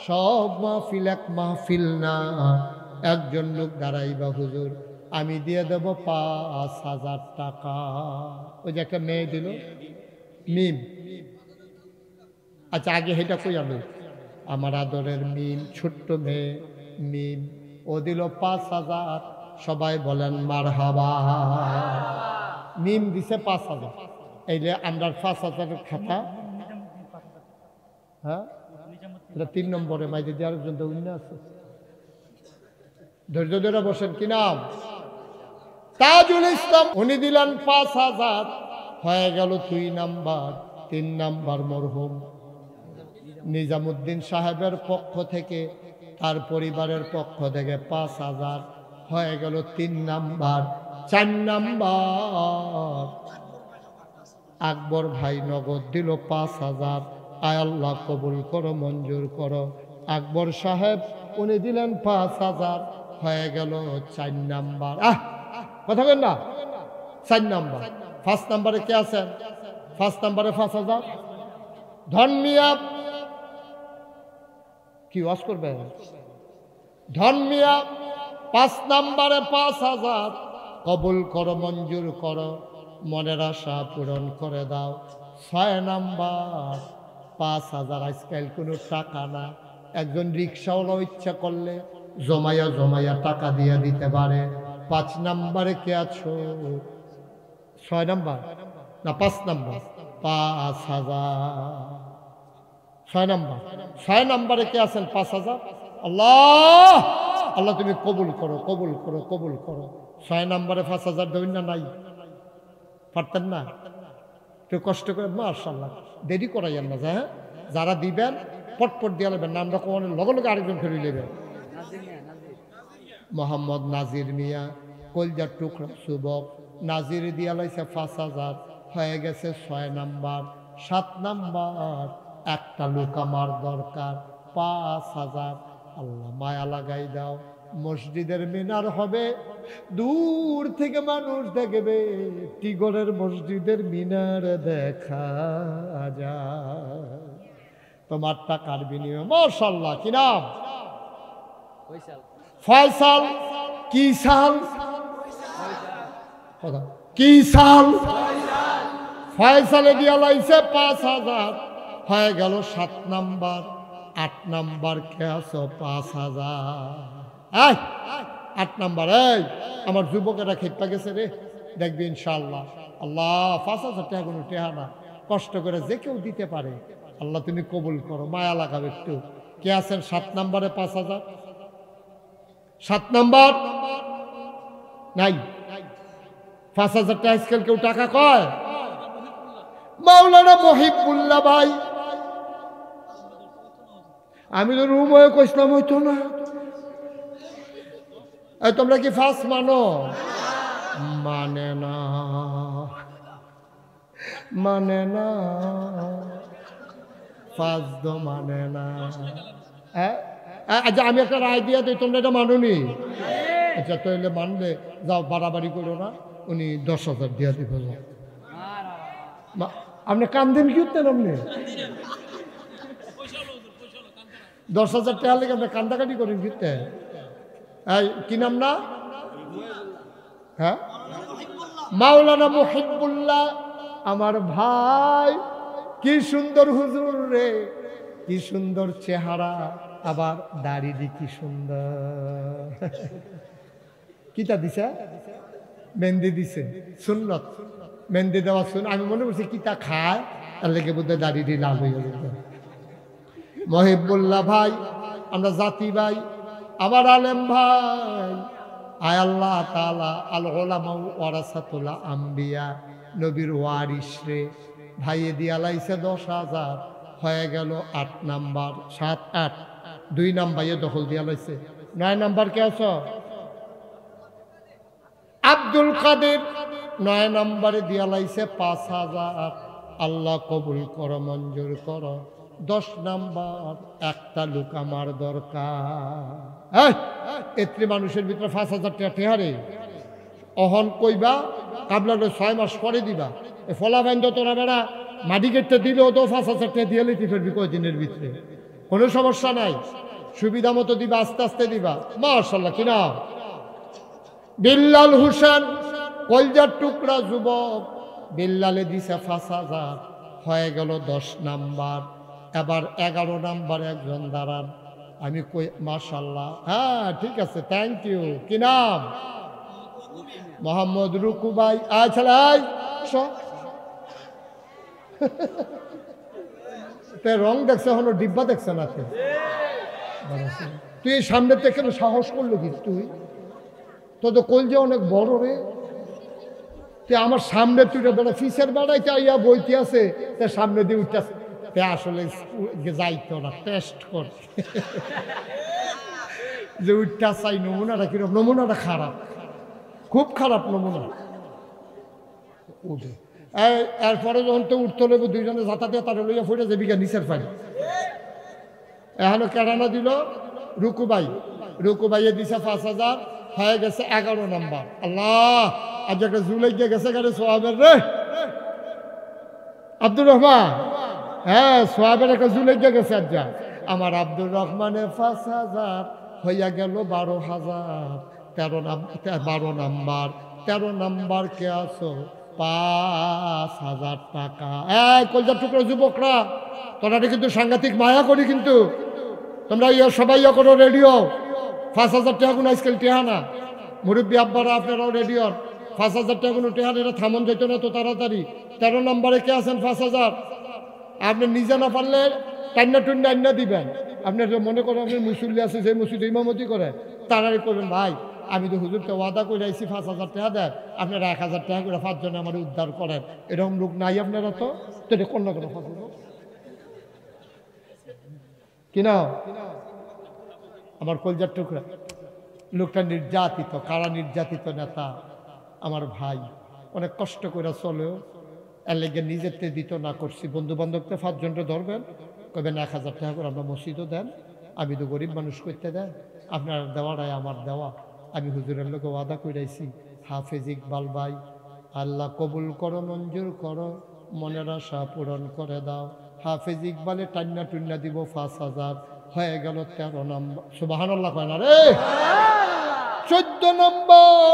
সব মাহফিল এক মাহফিল না। একজন লোক দাঁড়াইবা, হুজুর আমি দিয়ে দেব 5,000 টাকা। ওই যে একটা মেয়ে দিল, মিম, আচ্ছা আগে এটা কই আমি আমার আদরের মিম ছোট্ট মেয়ে মিম ও দিল 5,000 সবাই বলেন মারহাবা মিম দিছে 5,000 এইলে আমরা 5,000 খাতা হ্যাঁ এটা 3 নম্বরে মাইতে দিয়ে আরেকজন তো উন্নয় আছে ধৈর্য ধরে বসেন কি নাম তাজুল ইসলাম উনি দিলেন 5,000 হয়ে গেল 2 নাম্বার 3 নাম্বার মরহুম নিজামুদ্দিন সাহেবের পক্ষ থেকে তার পরিবারের পক্ষ থেকে 5,000 হয়ে গেল 3 নাম্বার 4 নাম্বার আকবর ভাই নগদ দিল 5,000 আয় আল্লাহ কবুল করো মঞ্জুর করো আকবর সাহেব উনি দিলেন 5,000 হয়ে গেল 4 নাম্বার কথা বলেন না 4 নাম্বার 5 নাম্বারে কে আছেন 5 নাম্বারে 5,000 ধর্মিয়া কি ওয়াজ করবেন ধর্মিয়া 5 নাম্বারে 5,000 কবুল করো মঞ্জুর করো মনের আশা পূরণ করে দাও 6 নাম্বার 5,000 আজকাল কোনো টাকা না একজন রিক্সাওয়ালা ইচ্ছা করলে জমায়া জমায়া টাকা দিয়ে দিতে পারে 5 নাম্বারে কে আছো 6 নাম্বার না 5 নাম্বার 5,000 6 নাম্বার 6 নাম্বারে কে আছেন 5,000 আল্লাহ আল্লাহ তুমি কবুল করো কবুল করো কবুল করো 6 নাম্বারে 5,000 দেবেন না নাই পারতেন না একটু কষ্ট করে মাশাআল্লাহ দেরি করাইয়েন না হ্যাঁ যারা দিবেন পটপট দিয়ে নেবেন নামটা কোন লগে লগে আরেকজন ফেরি নেবেন মোহাম্মদ নাজির মিয়া কলজার টুকরা যুবক নাজির দিয়া লাইছে 5,000 হয়ে গেছে 6 নাম্বার 7 নাম্বার একটা লোক আমার দরকার 5,000 আল্লাহ মায়া লাগাই দাও মসজিদের মিনার হবে দূর থেকে মানুষ দেখবে টিগরের মসজিদের মিনার দেখা যায় তোমার টাকার বিনিময়ে মাশাআল্লাহ কি নাম ফয়সাল কি সাল কি সাল ফয়সালে দিয়া লাইছে 5,000 হয়ে গেল 7 নাম্বার 8 নাম্বার কে আছো 5,000 8 নাম্বার এই আমার যুবকেরা খেপা গেছে রে দেখবি ইনশাআল্লাহ আল্লাহ 5,000 টাকা কোনো টেহা না কষ্ট করে যে কেউ দিতে পারে আল্লাহ তুমি কবুল করো মায়া লাগাবে একটু কে আছেন 7 নাম্বারে 5,000 7 নাম্বার নাই 5,000 টাকা আজকাল কেউ টাকা কয় মাওলানা মহিবুল্লাহ ভাই আমি তো রুম হয়ে কইসলাম হইতো না তোমরা কি ফার্স্ট মানো মানে না মানে না ফার্স্ট মানে না আচ্ছা আমি একটা রায় দিয়ে দিই তোমরা এটা মানোনি আচ্ছা তাহলে মানলে যাও বাড়াবাড়ি করো না উনি 10,000 দিয়ে দিব আপনি কান্দেন কি উঠতেন আপনি 10,000 টাকা লেগে আপনি কান্দাকাটি করেন ফিরতে কি নাম না হ্যাঁ মাওলানা মুহিবুল্লাহ আমার ভাই কি সুন্দর হুজুর রে কি সুন্দর চেহারা আবার দাড়ি কি সুন্দর কিটা দিছে মেহেন্দি দিছে সুন্নত মেহেন্দি দেওয়া শুন আমি মনে করছি কিটা খায় তার লেগে বোধহয় দাড়ি লাল হয়ে গেল মহিবুল্লাহ ভাই আমরা জাতি ভাই আমার আলেম ভাই আয় আল্লাহ তাআলা আল উলামা ওয়ারাসাতুল আম্বিয়া নবীর ওয়ারিস রে ভাইয়ে দিয়া লাইছে 10,000 হয়ে গেল 8 নাম্বার 7 8 2 নাম্বারে দখল দিয়া লাইছে 9 নাম্বার কে আছো আব্দুল কাদের 9 নাম্বারে দিয়া লাইছে 5,000 আল্লাহ কবুল করো মঞ্জুর করো 10 নাম্বার একটা লোক আমার দরকার এত্রি মানুষের ভিতরে 5,000 টাকা টেহারে অহন কইবা কাবলা 6 মাস পরে দিবা এ ফলা বাইন্দ তোরা বেড়া মাটি কেটে দিলেও তো 5,000 টাকা দিয়ে লিখতে ফেলবি কয়দিনের ভিতরে কোনো সমস্যা নাই সুবিধা মতো দিবা আস্তে আস্তে দিবা মাশাআল্লাহ কিনা বিল্লাল হোসেন কলজার টুকরা যুবক বিল্লালে দিছে 5,000 হয়ে গেল 10 নাম্বার এবার 11 নাম্বার একজন দাঁড়ান। আমি কই মাশাআল্লাহ, হ্যাঁ ঠিক আছে, থ্যাংক ইউ। কি নাম? মোহাম্মদ রুকু ভাই। আচ্ছা রং দেখছে, হলো ডিব্বা দেখছে না তো? তুই এই সামনে থেকে সাহস করলো কি তুই? তো তো কলজে অনেক বড় রে, তুই আমার সামনে তুই বেড়া ফিসের বেড়াইতে আইয়া বইতে আছে, তার সামনে দিয়ে উঠতেছে। আসলে যাইতো না, টেস্ট কর যে উঠটা চাই। নমুনাটা কিরকম? নমুনাটা খারাপ, খুব খারাপ নমুনা। উঠে এরপরে যখন তো উঠতে লেবো, দুইজনে যাতা দিয়ে তারা লইয়া ফুটে যাবি গা নিচের পানি। এখনো কেরানা দিল রুকুবাই, রুকুবাইয়ে দিছে 5,000, হয়ে গেছে 11 নাম্বার। আল্লাহ, আজ একটা জুলাই গিয়ে গেছে গাড়ি সোহাবের রে, আব্দুর রহমান। হ্যাঁ, সোহাবের একটা জুলাই গিয়ে গেছে। আজ আমার আব্দুর রহমানের 5,000 হইয়া গেল 12,000। 12 নাম্বার, 13 নাম্বার কে আছো? 5,000 টাকা। কলজার টুকরো যুবকরা, তোরা কিন্তু সাংঘাতিক মায়া করি, কিন্তু তোমরা সবাই করো রেডিও। 5,000 টাকা কোনো আজকাল টেহা না। মুরব্বী আব্বারা আপনারাও রেডিও। 5,000 টাকা কোনো টেহা, এটা থামন যেত না তো তাড়াতাড়ি। 13 নম্বরে কে আছেন? 5,000। আপনি নিজে না পারলে টান্না টুন্না আন্না দিবেন। আপনার মনে করেন আপনার মুসল্লি আছে, যে মসজিদে ইমামতি করে, তাড়াতাড়ি করবেন, ভাই আমি তো হুজুরকে ওয়াদা করে আইছি 5,000 টাকা দেন, আপনারা 1,000 টাকা করে 5 জনে আমার উদ্ধার করেন। এরকম লোক নাই আপনারা, তো এটা কোন না কোনো 5,000 কিনা। আমার কলজার টুকরা, লোকটা নির্যাতিত, কারা নির্যাতিত নেতা, আমার ভাই অনেক কষ্ট করে চলেও এর লেগে নিজের দিত না করছি। বন্ধু বান্ধবকে 5 জনটা ধরবেন, কবেন 1,000 টাকা করে আমরা মসজিদও দেন, আমি তো গরিব মানুষ করতে দেন, আপনার দেওয়াটাই আমার দেওয়া। আমি হুজুরের লোকে ওয়াদা করেছি, হাফেজ ইকবাল ভাই, আল্লাহ কবুল করো, মঞ্জুর করো, মনের আশা পূরণ করে দাও। হাফেজ ইকবালে টান্না টুন্না দিব 5,000, হয়ে গেল 13 নম্বর। সুবহানাল্লাহ কয় না রে? 14 নম্বর।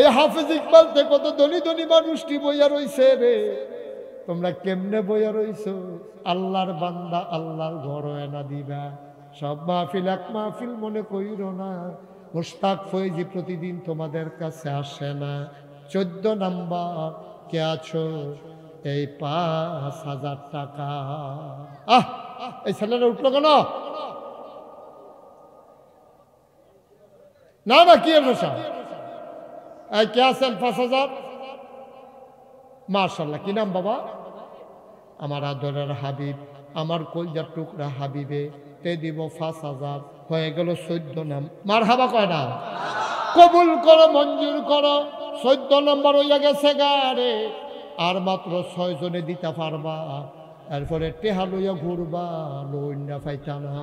এই হাফেজ ইকবাল থেকে কত ধনী ধনী মানুষটি বইয়া রইছে রে। তোমরা কেমনে বইয়া রইছো? আল্লাহর বান্দা, আল্লাহর ঘর এনা দিবা। সব মাহফিল এক মাহফিল মনে কইরো না। মুশতাক ফৈজি প্রতিদিন তোমাদের কাছে আসে না। 14 নাম্বার কে আছো? এই 5,000 টাকা। এই ছেলেরা উঠলো কেন? না না, কি এর ভাষা? এই কে আছেন? 5,000। মাশাআল্লাহ, কি নাম বাবা? আমার আদরের হাবিব, আমার কলজার টুকরা হাবিবে তে দিব 5,000, হয়ে গেল 14 নাম। মারহাবা কয় না? কবুল করো, মঞ্জুর করো। 14 নম্বর হইয়া গেছে গারে, আর মাত্র 6 জনে দিতে পারবা। এরপরে টেহা লইয়া ঘুরবা, লইনা পাইতা না।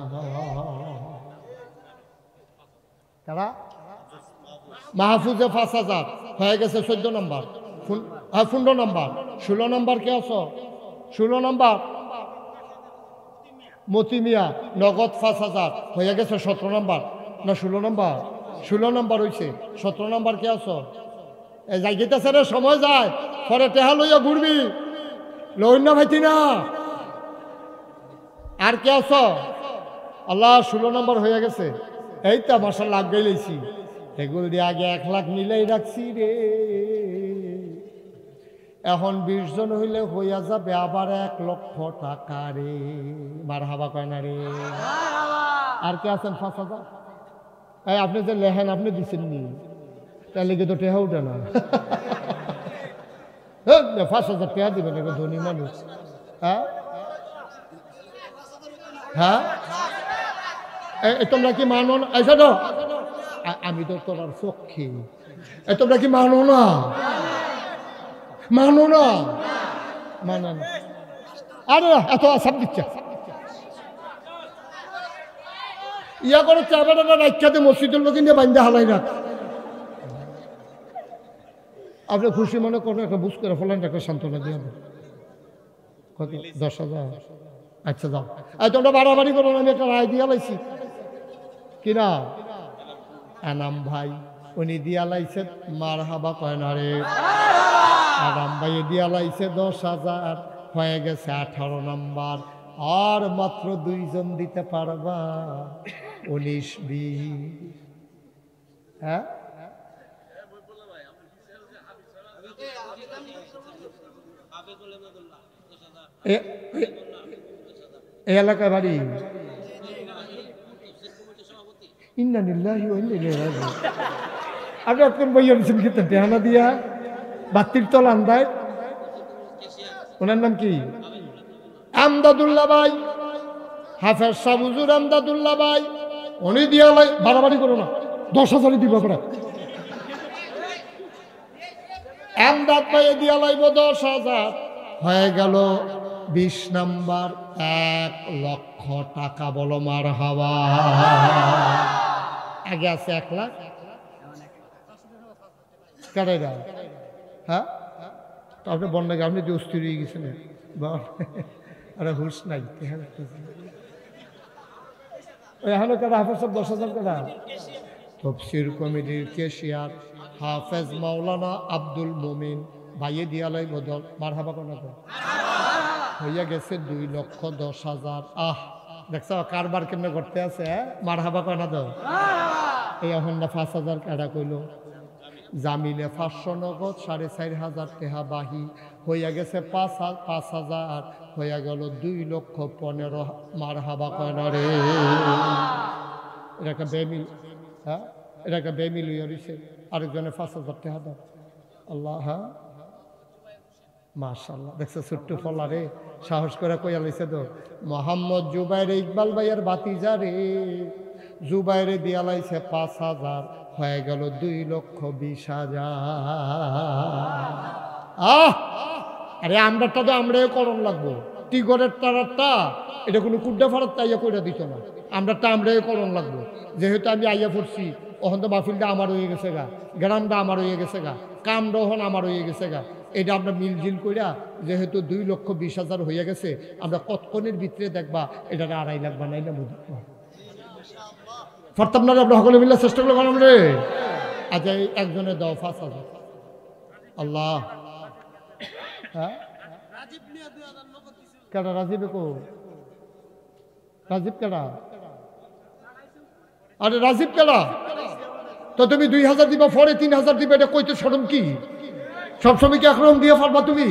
তারা মাহফুজে 5,000, হয়ে গেছে 14 নম্বর। 15 নম্বর। 16 নম্বর কে আছো? 16 নম্বর মতি মিয়া, নগদ 5,000, হয়ে গেছে 17 নম্বর। না 16 নম্বর? 16 নম্বর হয়েছে। 17 নম্বর কে আছো? এই যাইতেছে রে, সময় যায়, পরে টেহা লইয়া ঘুরবি, লইন না ভাইতি না। আর কে আছো? আল্লাহ, 16 নম্বর হয়ে গেছে। এই তো মাশাআল্লাহ লাগ গেলেছি। এগুলো দিয়ে আগে 1 লাখ মিলাই রাখছি রে। এখন 20 জন হইলে হইয়া যাবে আবার 1 লক্ষ টাকা রে। মারহাবা কয় না রে? আর কে আছেন? 5,000। এই আপনি যে লেহেন, আপনি দিচ্ছেন নি, তার লেগে তো টেহা উঠে না। 5,000 টাকা দিবেন, একটা ধনী মানুষ। হ্যাঁ হ্যাঁ, তোমরা কি মানো না? আচ্ছা তো আমি তো তোমার চক্ষে, তোমরা কি মানো না? মানো না? মানে না। আরে এত আসাম দিচ্ছে, ইয়া করে চাবেটা রাখ্যাতে মসজিদের লোক নিয়ে বান্ধে হালাই রাখ। আপনি খুশি মনে করেন, একটা বুঝ করে ফেলেন, একটা সান্ত্বনা দিয়ে কত? 10,000। আচ্ছা যাও, তোমরা বাড়াবাড়ি করো না, আমি একটা রায় দিয়া লাইছি। কিনা আনাম ভাই, উনি দিয়া লাইছে। মারহাবা কয় না রে? আনাম ভাই দিয়া লাইছে 10,000, হয়ে গেছে 18 নম্বর। আর মাত্র 2 জন দিতে পারবা 19-20। হ্যাঁ এই এলাকায় বাড়ি। ইন্না লিল্লাহি ওয়া ইন্না ইলাইহি রাজিউন। আপনি আপনার বইয়ের কিন্তু টেহানা দিয়া বাতির তল আন্দায়। ওনার নাম কি? আমদাদুল্লাহ ভাই, হাফেজ সাহেব হুজুর আমদাদুল্লাহ ভাই। উনি দিয়া বাড়াবাড়ি করো না, 10,000 দিব আপনার। আমদাদ ভাই দিয়া লাইব 10,000, হয়ে গেল 20 নাম্বার 1 লক্ষ টাকা। বলো মারহাবা। আগে আছে 1 লাখ। কারেরা হ্যাঁ আপনি বন্যা আপনি যে অস্থির হয়ে গেছেন, আরে হুশ নাই। এখানে কারা হাফেজ সব 10,000 টাকা। তফসির কমিটির কেশিয়ার হাফেজ মাওলানা আব্দুল মুমিন ভাইয়ে দিয়ালাই বদল মারহাবা কোনা হইয়া গেছে 2,10,000। দেখছ কারবার কেমনে করতে আছে। মারহাবা কোনা দাও। এই এখন না 5,000 কাটা কইল। জামিলে 500 নগদ, 4,500 টাকা বাহি হইয়া গেছে 5,000, হইয়া গেল 2,15,000। মারহাবা কোনা রে। এটা একটা বেমিল। হ্যাঁ এটা একটা বেমিল হইয়া রয়েছে। আরেকজনে 5,000 টাকা দাও। আল্লাহ। হ্যাঁ মাশাআল্লাহ। দেখছো ছোট্ট ফলা রে, সাহস করে কইয়া লইছে তো। মোহাম্মদ জুবাইরে ইকবাল ভাইয়ের বাতিজা রে, জুবাইরে দিয়া লাইছে 5,000, হয়ে গেল 2,20,000। আরে আমরাটা তো আমরাই করণ লাগবো। টিগরের তারারটা এটা কোনো কুড্ডা ফারাত তাইয়া কইরা দিত না। আমরাটা আমরাই করণ লাগবো। যেহেতু আমি আইয়া পড়ছি, ওখান তো মাহফিলটা আমার হয়ে গেছে গা, গ্রামটা আমার হয়ে গেছে গা, কামটা ওখান আমার হয়ে গেছে গা। এটা আমরা মিলজিল কইরা যেহেতু 2,20,000 হয়ে গেছে, আমরা কতক্ষণের ভিতরে দেখবা এটা 2.5 লাখ বানাই না বুঝতে পারতাম না। আমরা সকলে মিলে চেষ্টা করলে বানাম রে। আচ্ছা এই একজনের দাও 5,000। আল্লাহ। হ্যাঁ কেডা রাজীব কো? রাজীব কেডা? আরে রাজীব কেডা? তো তুমি 2,000 দিবা, পরে 3,000 দিবা, এটা কইতে শরম কি? সবসময় কি একরকম দিয়ে পারবা তুমি?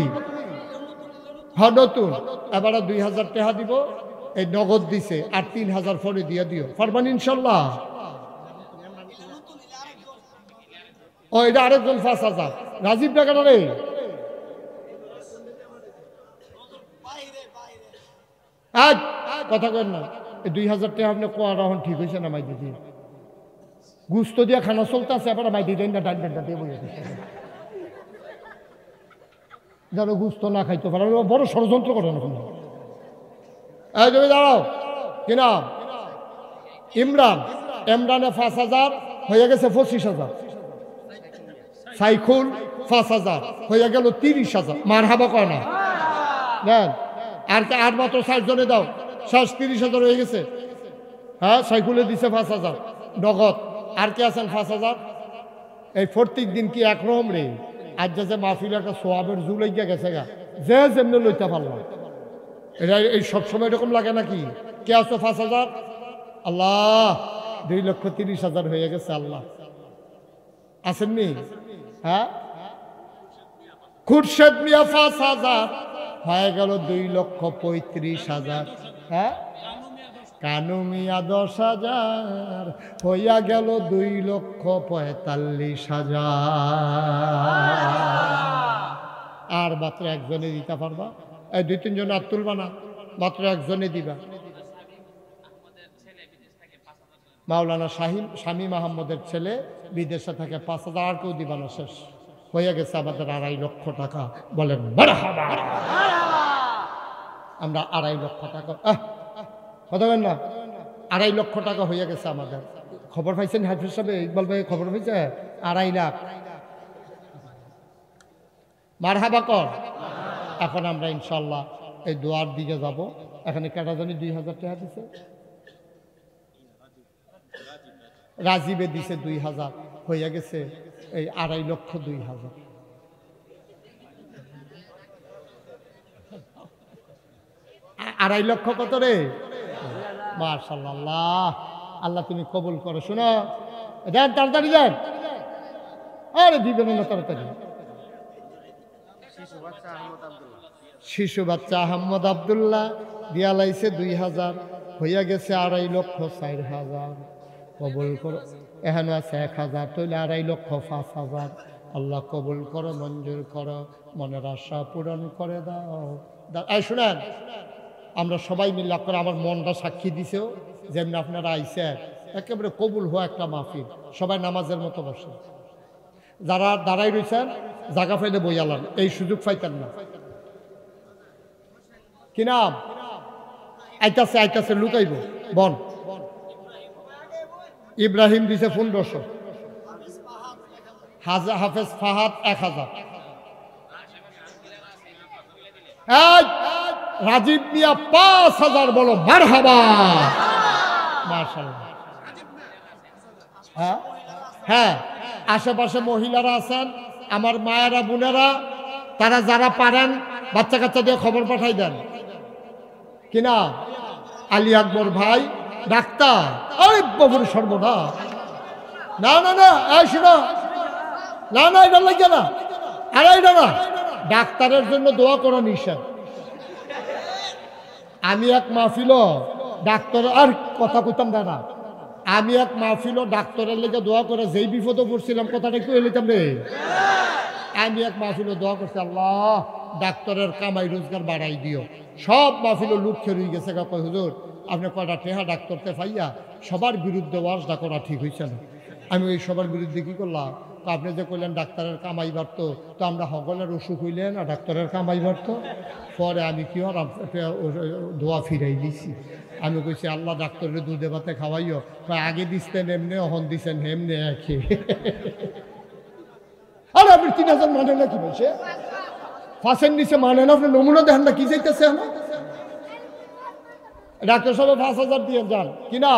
হ্যাঁ নতুন এবার 2,000 টাকা দিব। এই নগদ দিছে, আর 3,000 পরে দিয়ে দিও। পারবান ইনশাল্লাহ। ও এটা আরেকজন 5,000। রাজীব টাকাটা রে। কথা কেন না, এই 2,000 টাকা আপনি কোয়া রাহন ঠিক হয়েছে না? মাই দিদি গুস্ত দিয়া খানা চলতে আছে, আবার মাই দিদি না ডান ডানটা দিয়ে বসে যেন গুস্ত না খাইতে পারে। বড় ষড়যন্ত্র করে না। এই তুমি দাঁড়াও। কি নাম? ইমরান। ইমরানে 5,000 হয়ে গেছে 25,000। সাইকুল 5,000 হয়ে গেল 30,000। মারহাবা কয় না? দেন আর মাত্র 60 জনে দাও। 30,000 হয়ে গেছে। হ্যাঁ সাইকুলে দিছে 5,000 নগদ। আর কে আছেন 5,000? এই প্রত্যেক দিন কি একরকম রে? আজ যে মাহফিল একটা সোয়াবের জুলাই গিয়া গেছে গা, যে যেমনি লইতে পারলাম। এটা এই সবসময় এরকম লাগে নাকি? কে আছে 5,000? আল্লাহ 2,30,000 হয়ে গেছে। আল্লাহ আসেননি? হ্যাঁ খুরশেদ মিয়া 5,000 হয়ে গেল 2,35,000। হ্যাঁ কানু মিয়া 10,000 হইয়া গেল 2,45,000। আর মাত্র একজনে দিতে পারবা। এই 2-3 জন আর তুলবা না, মাত্র একজনে দিবা। মাওলানা শামীম আহমদের ছেলে বিদেশে থাকে, 5,000। আর কেউ দিবা না। শেষ হয়ে গেছে আমাদের 2.5 লক্ষ টাকা। বলেন মারহাবা। আমরা 2.5 লক্ষ টাকা কথা বলেন না, 2.5 লক্ষ টাকা হয়ে গেছে আমাদের। খবর পাইছেন হাফিজ সাহেব, ইকবাল ভাই খবর পাইছে? 2.5 লাখ। মারহাবা কর। এখন আমরা ইনশাল্লাহ এই দোয়ার দিকে যাব। এখানে কেটা জানি 2,000 টাকা দিছে। রাজীবে দিছে 2,000 হয়ে গেছে এই 2,50,000। 2.5 লক্ষ কত রে? মাশাআল্লাহ, আল্লাহ তুমি কবুল করো। শোনো, দেন তাড়াতাড়ি দেন। আরে দিবেন না তাড়াতাড়ি। শিশু বাচ্চা আহমদ আব্দুল্লাহ দিয়া লাইছে 2000, হইয়া গেছে 2.5,04,000। কবুল করো। এখানে আছে 1000, তাহলে 2.5,05,000। আল্লাহ কবুল করো, মঞ্জুর করো, মনের আশা পূরণ করে দাও। এই শুনেন, আমরা সবাই মিলে করে আমার মনটা সাক্ষী দিছেও, যেমনি আপনারা আইসে একেবারে কবুল হওয়া একটা মাহফিল। সবাই নামাজের মতো বসে, যারা দাঁড়াই রয়েছেন জায়গা ফাইলে বইয়ালান, এই সুযোগ পাইতেন না। কি নাম? আইতাছে আইতাছে, লুকাইব বন। ইব্রাহিম দিছে 1500, হাফেজ ফাহাদ 1000, রাজীব মিয়া 5000। বলো মারহাবা। মাশাআল্লাহ। হ্যাঁ হ্যাঁ, আশেপাশে মহিলারা আছেন, আমার মায়েরা বোনেরা, তারা যারা পারেন বাচ্চা কাচ্চা দিয়ে খবর পাঠাই দেন। কিনা আলী আকবর ভাই ডাক্তার। আরে বাবুর সর্বনা, না না না, এই শোনো, না না এটা লাগে না, আরে এটা না, ডাক্তারের জন্য দোয়া করা নিষেধ। আমি এক মাহফিল ডাক্তার, আর কথা কইতাম না, আমি এক মাহফিল ডাক্তারের লেগে দোয়া করে যেই বিপদে পড়ছিলাম, কথাটা একটু এলিতাম রে। আমি এক মাহফিল দোয়া করছি, আল্লাহ ডাক্তারের কামাই রোজগার বাড়াই দিও। সব মাহফিল লুক খেয়ে গেছে, কয় হুজুর আপনি কয়টা টেহা ডাক্তারতে পাইয়া সবার বিরুদ্ধে ওয়াজটা করা ঠিক হয়েছে না। আমি ওই সবার বিরুদ্ধে কি করলাম? তো আপনি যে কইলেন ডাক্তারের কামাই বাড়ত, তো আমরা সকলের অসুখ হইলে না ডাক্তারের কামাই বাড়ত। পরে আমি কি হলাম, দোয়া ফিরাই দিছি। আমি কইছি আল্লাহ ডাক্তারের দুধে ভাতে খাওয়াইও, আগে দিচ্ছেন এমনি, অহন দিচ্ছেন হেমনে একে। আরে আপনি 3000 মানে না, কি বলছে ফাঁসের নিচে মানে না, আপনি নমুনা দেখেন না কি যাইতেছে। আমার ডাক্তার সাহেব 5000 দিয়ে যান। কিনা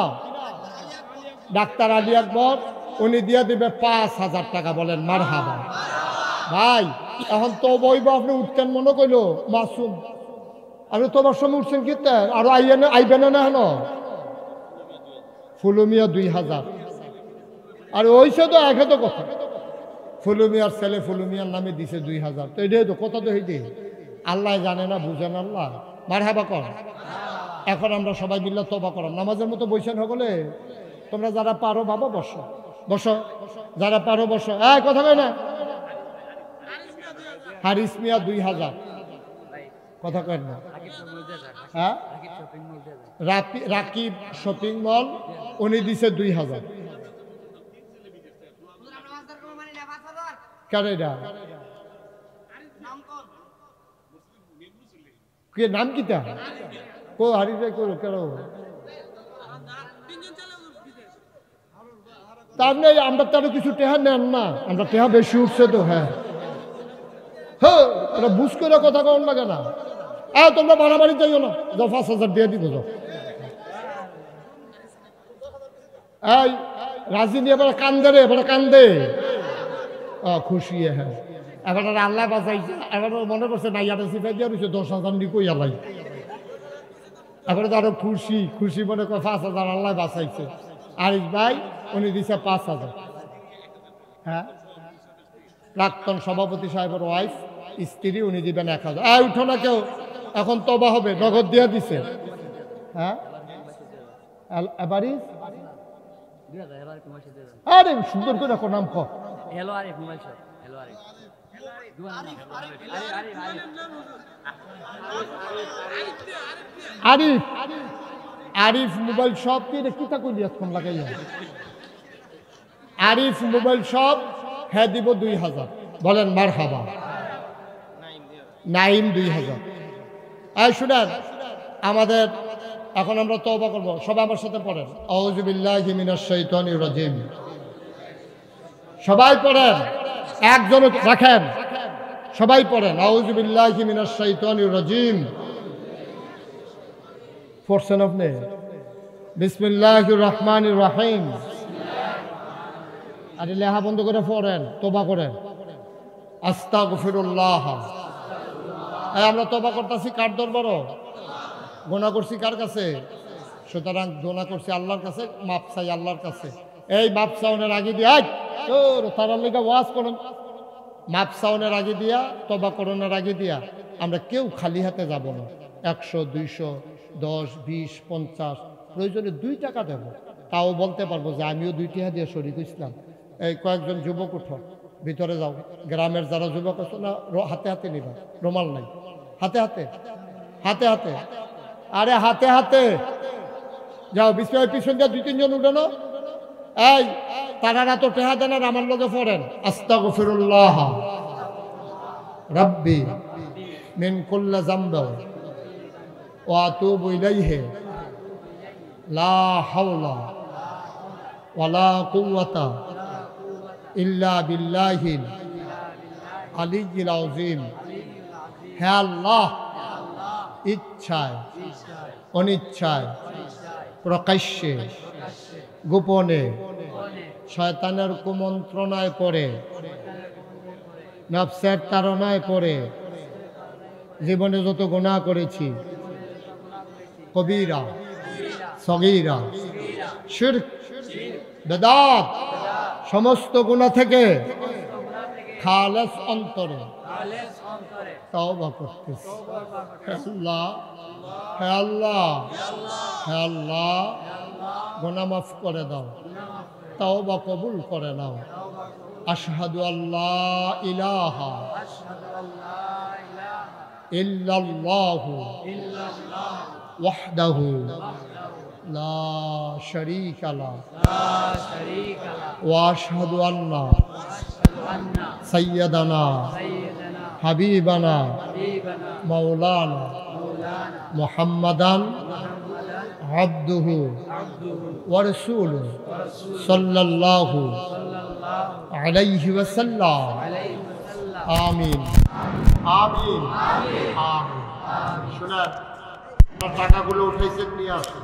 ডাক্তার আলী আকবর, উনি দিয়ে দিবে 5000 টাকা। বলেন মারহাবা। ভাই এখন তো বইব, আপনি উঠতেন মনে কইল মাসুম, আপনি তোমার সময় উঠছেন কিনতে, আরো আইবেন না হেন। ফুলুমিয়া 2000, আর ওইসে তো একে তো কথা, ফুলুমিয়ার ছেলে ফুলুমিয়ার নামে দিছে 2000। তো এটাই তো কথা তো হইতে, আল্লাহ জানে না, বুঝেন আল্লাহ। মারহাবা কর। এখন আমরা সবাই মিল্লা তবা করাম, নামাজের মতো বইছেন সকলে। তোমরা যারা পারো বাবা বসো, বসো, যারা পারো বসো। কথা কই না, হারিস মিয়া 2000, কথা কয় না। হ্যাঁ, রাকিব শপিং মল, উনি দিছে 2000। কেন এটা কে নাম কিতা কো হারি যাই করো কেন? তার নেই, আমরা তারও কিছু টেহা নেন না, আমরা টেহা বেশি উঠছে তো। হ্যাঁ হ্যাঁ, এটা বুঝ করে কথা কন লাগে না। তোমরা বাড়াবাড়ি যাইও না, যাও 5000 দিয়ে দিব। যাও এই রাজি নিয়ে এবার কান্দে রে, এবার কান্দে খুশি। হ্যাঁ, এবার আল্লাহ বাঁচাইছে, এবার মনে করছে না ইয়াটা সিফাই দিয়ে রয়েছে 10,000 নি কই আল্লাহ। এবার তো আরো খুশি খুশি মনে করে 5000 আল্লাহ বাঁচাইছে। আরিফ ভাই উনি দিছে 5000। হ্যাঁ, প্রাক্তন সভাপতি সাহেবের ওয়াইফ স্ত্রী, উনি দিবেন 1000। উঠো না কেউ, এখন তবা হবে, নগদ দিয়ে দিছে। হ্যাঁ, এবারই আরে সুন্দর করে রাখো নাম। আরিফ, আরিফ মোবাইল শপ, কি কিতা কইলি এখন লাগাইয়া? আরিফ মোবাইল শপ, হ্যাঁ দিব 2000। বলেন মারহাবা। নাইম 2000। শুনেন, আমাদের এখন আমরা তওবা করব, সবাই আমার সাথে পড়েন, আউযু বিল্লাহি মিনাশ শাইতানির রাজিম। সবাই পড়েন, একজন রাখেন, সবাই পড়েন, আউযু বিল্লাহি মিনাশ শাইতানির রাজিম। পড়ছেন আপনি? বিসমিল্লাহির রহমানির রহিম। আরে লেখা বন্ধ করে পড়েন, তওবা করেন। আস্তাগফিরুল্লাহ। আমরা তওবা করতেছি কার দরবারে? গোনা করছি কার কাছে? সুতরাং গোনা করছি আল্লাহর কাছে, মাপ চাই আল্লাহর কাছে। এই মাপ চাউনের আগে দিয়া তারার লেগে ওয়াজ করুন, মাপ চাউনের আগে দিয়া, তবা করোনার আগে দিয়া আমরা কেউ খালি হাতে যাব না। 100, 200, 10, 20, 50, প্রয়োজনে 2 টাকা দেব, তাও বলতে পারবো যে আমিও 2 টাকা দিয়ে শরীক ইসলাম। এই কয়েকজন যুবক উঠো, ভিতরে যাও। গ্রামের যারা যুবক আছে না, হাতে হাতে নিবা, রুমাল নাই, হাতে হাতে, হাতে হাতে, আরে হাতে হাতে যাও। বিছানার পিছন দিয়ে 2-3 জন উঠানো। এই তারা তো টেহা দেন আর আমার লগে পড়েন, আস্তাগফিরুল্লাহ রাব্বি মিন কুল্লি যামবি ওয়া আতুবু ইলাইহি লা হাওলা ওয়ালা কুওয়াতা ইল্লা বিল্লাহিল আলিয়্যিল আযীম। হে আল্লাহ, ইচ্ছায় অনিচ্ছায় প্রকাশ্যে গোপনে শয়তানের কুমন্ত্রণায় পড়ে, নফসের তাড়নায় পড়ে জীবনে যত গুনাহ করেছি, কবিরা সগীরা শিরক বেদাত সমস্ত গুনাহ থেকে খালেস অন্তরে তওবা করতেছি। হে আল্লাহ, হে আল্লাহ, হে আল্লাহ, গুনাহ মাফ করে দাও, তওবা কবুল করে নাও। আশহাদু আল্লাহ ইলাহা ইল্লাল্লাহু ওয়াহদাহু লা শারীকা লাহু ওয়া আশহাদু আন্না সাইয়্যিদানা হাবিবানা মাওলানা মুহাম্মাদান আবদুহু ওয়া রাসূলুহু সাল্লাল্লাহু আলাইহি ওয়াসাল্লাম। আমিন আমিন আমিন। শুনেন, টাকাগুলো উঠাইছেন, নিয়ে আসুন।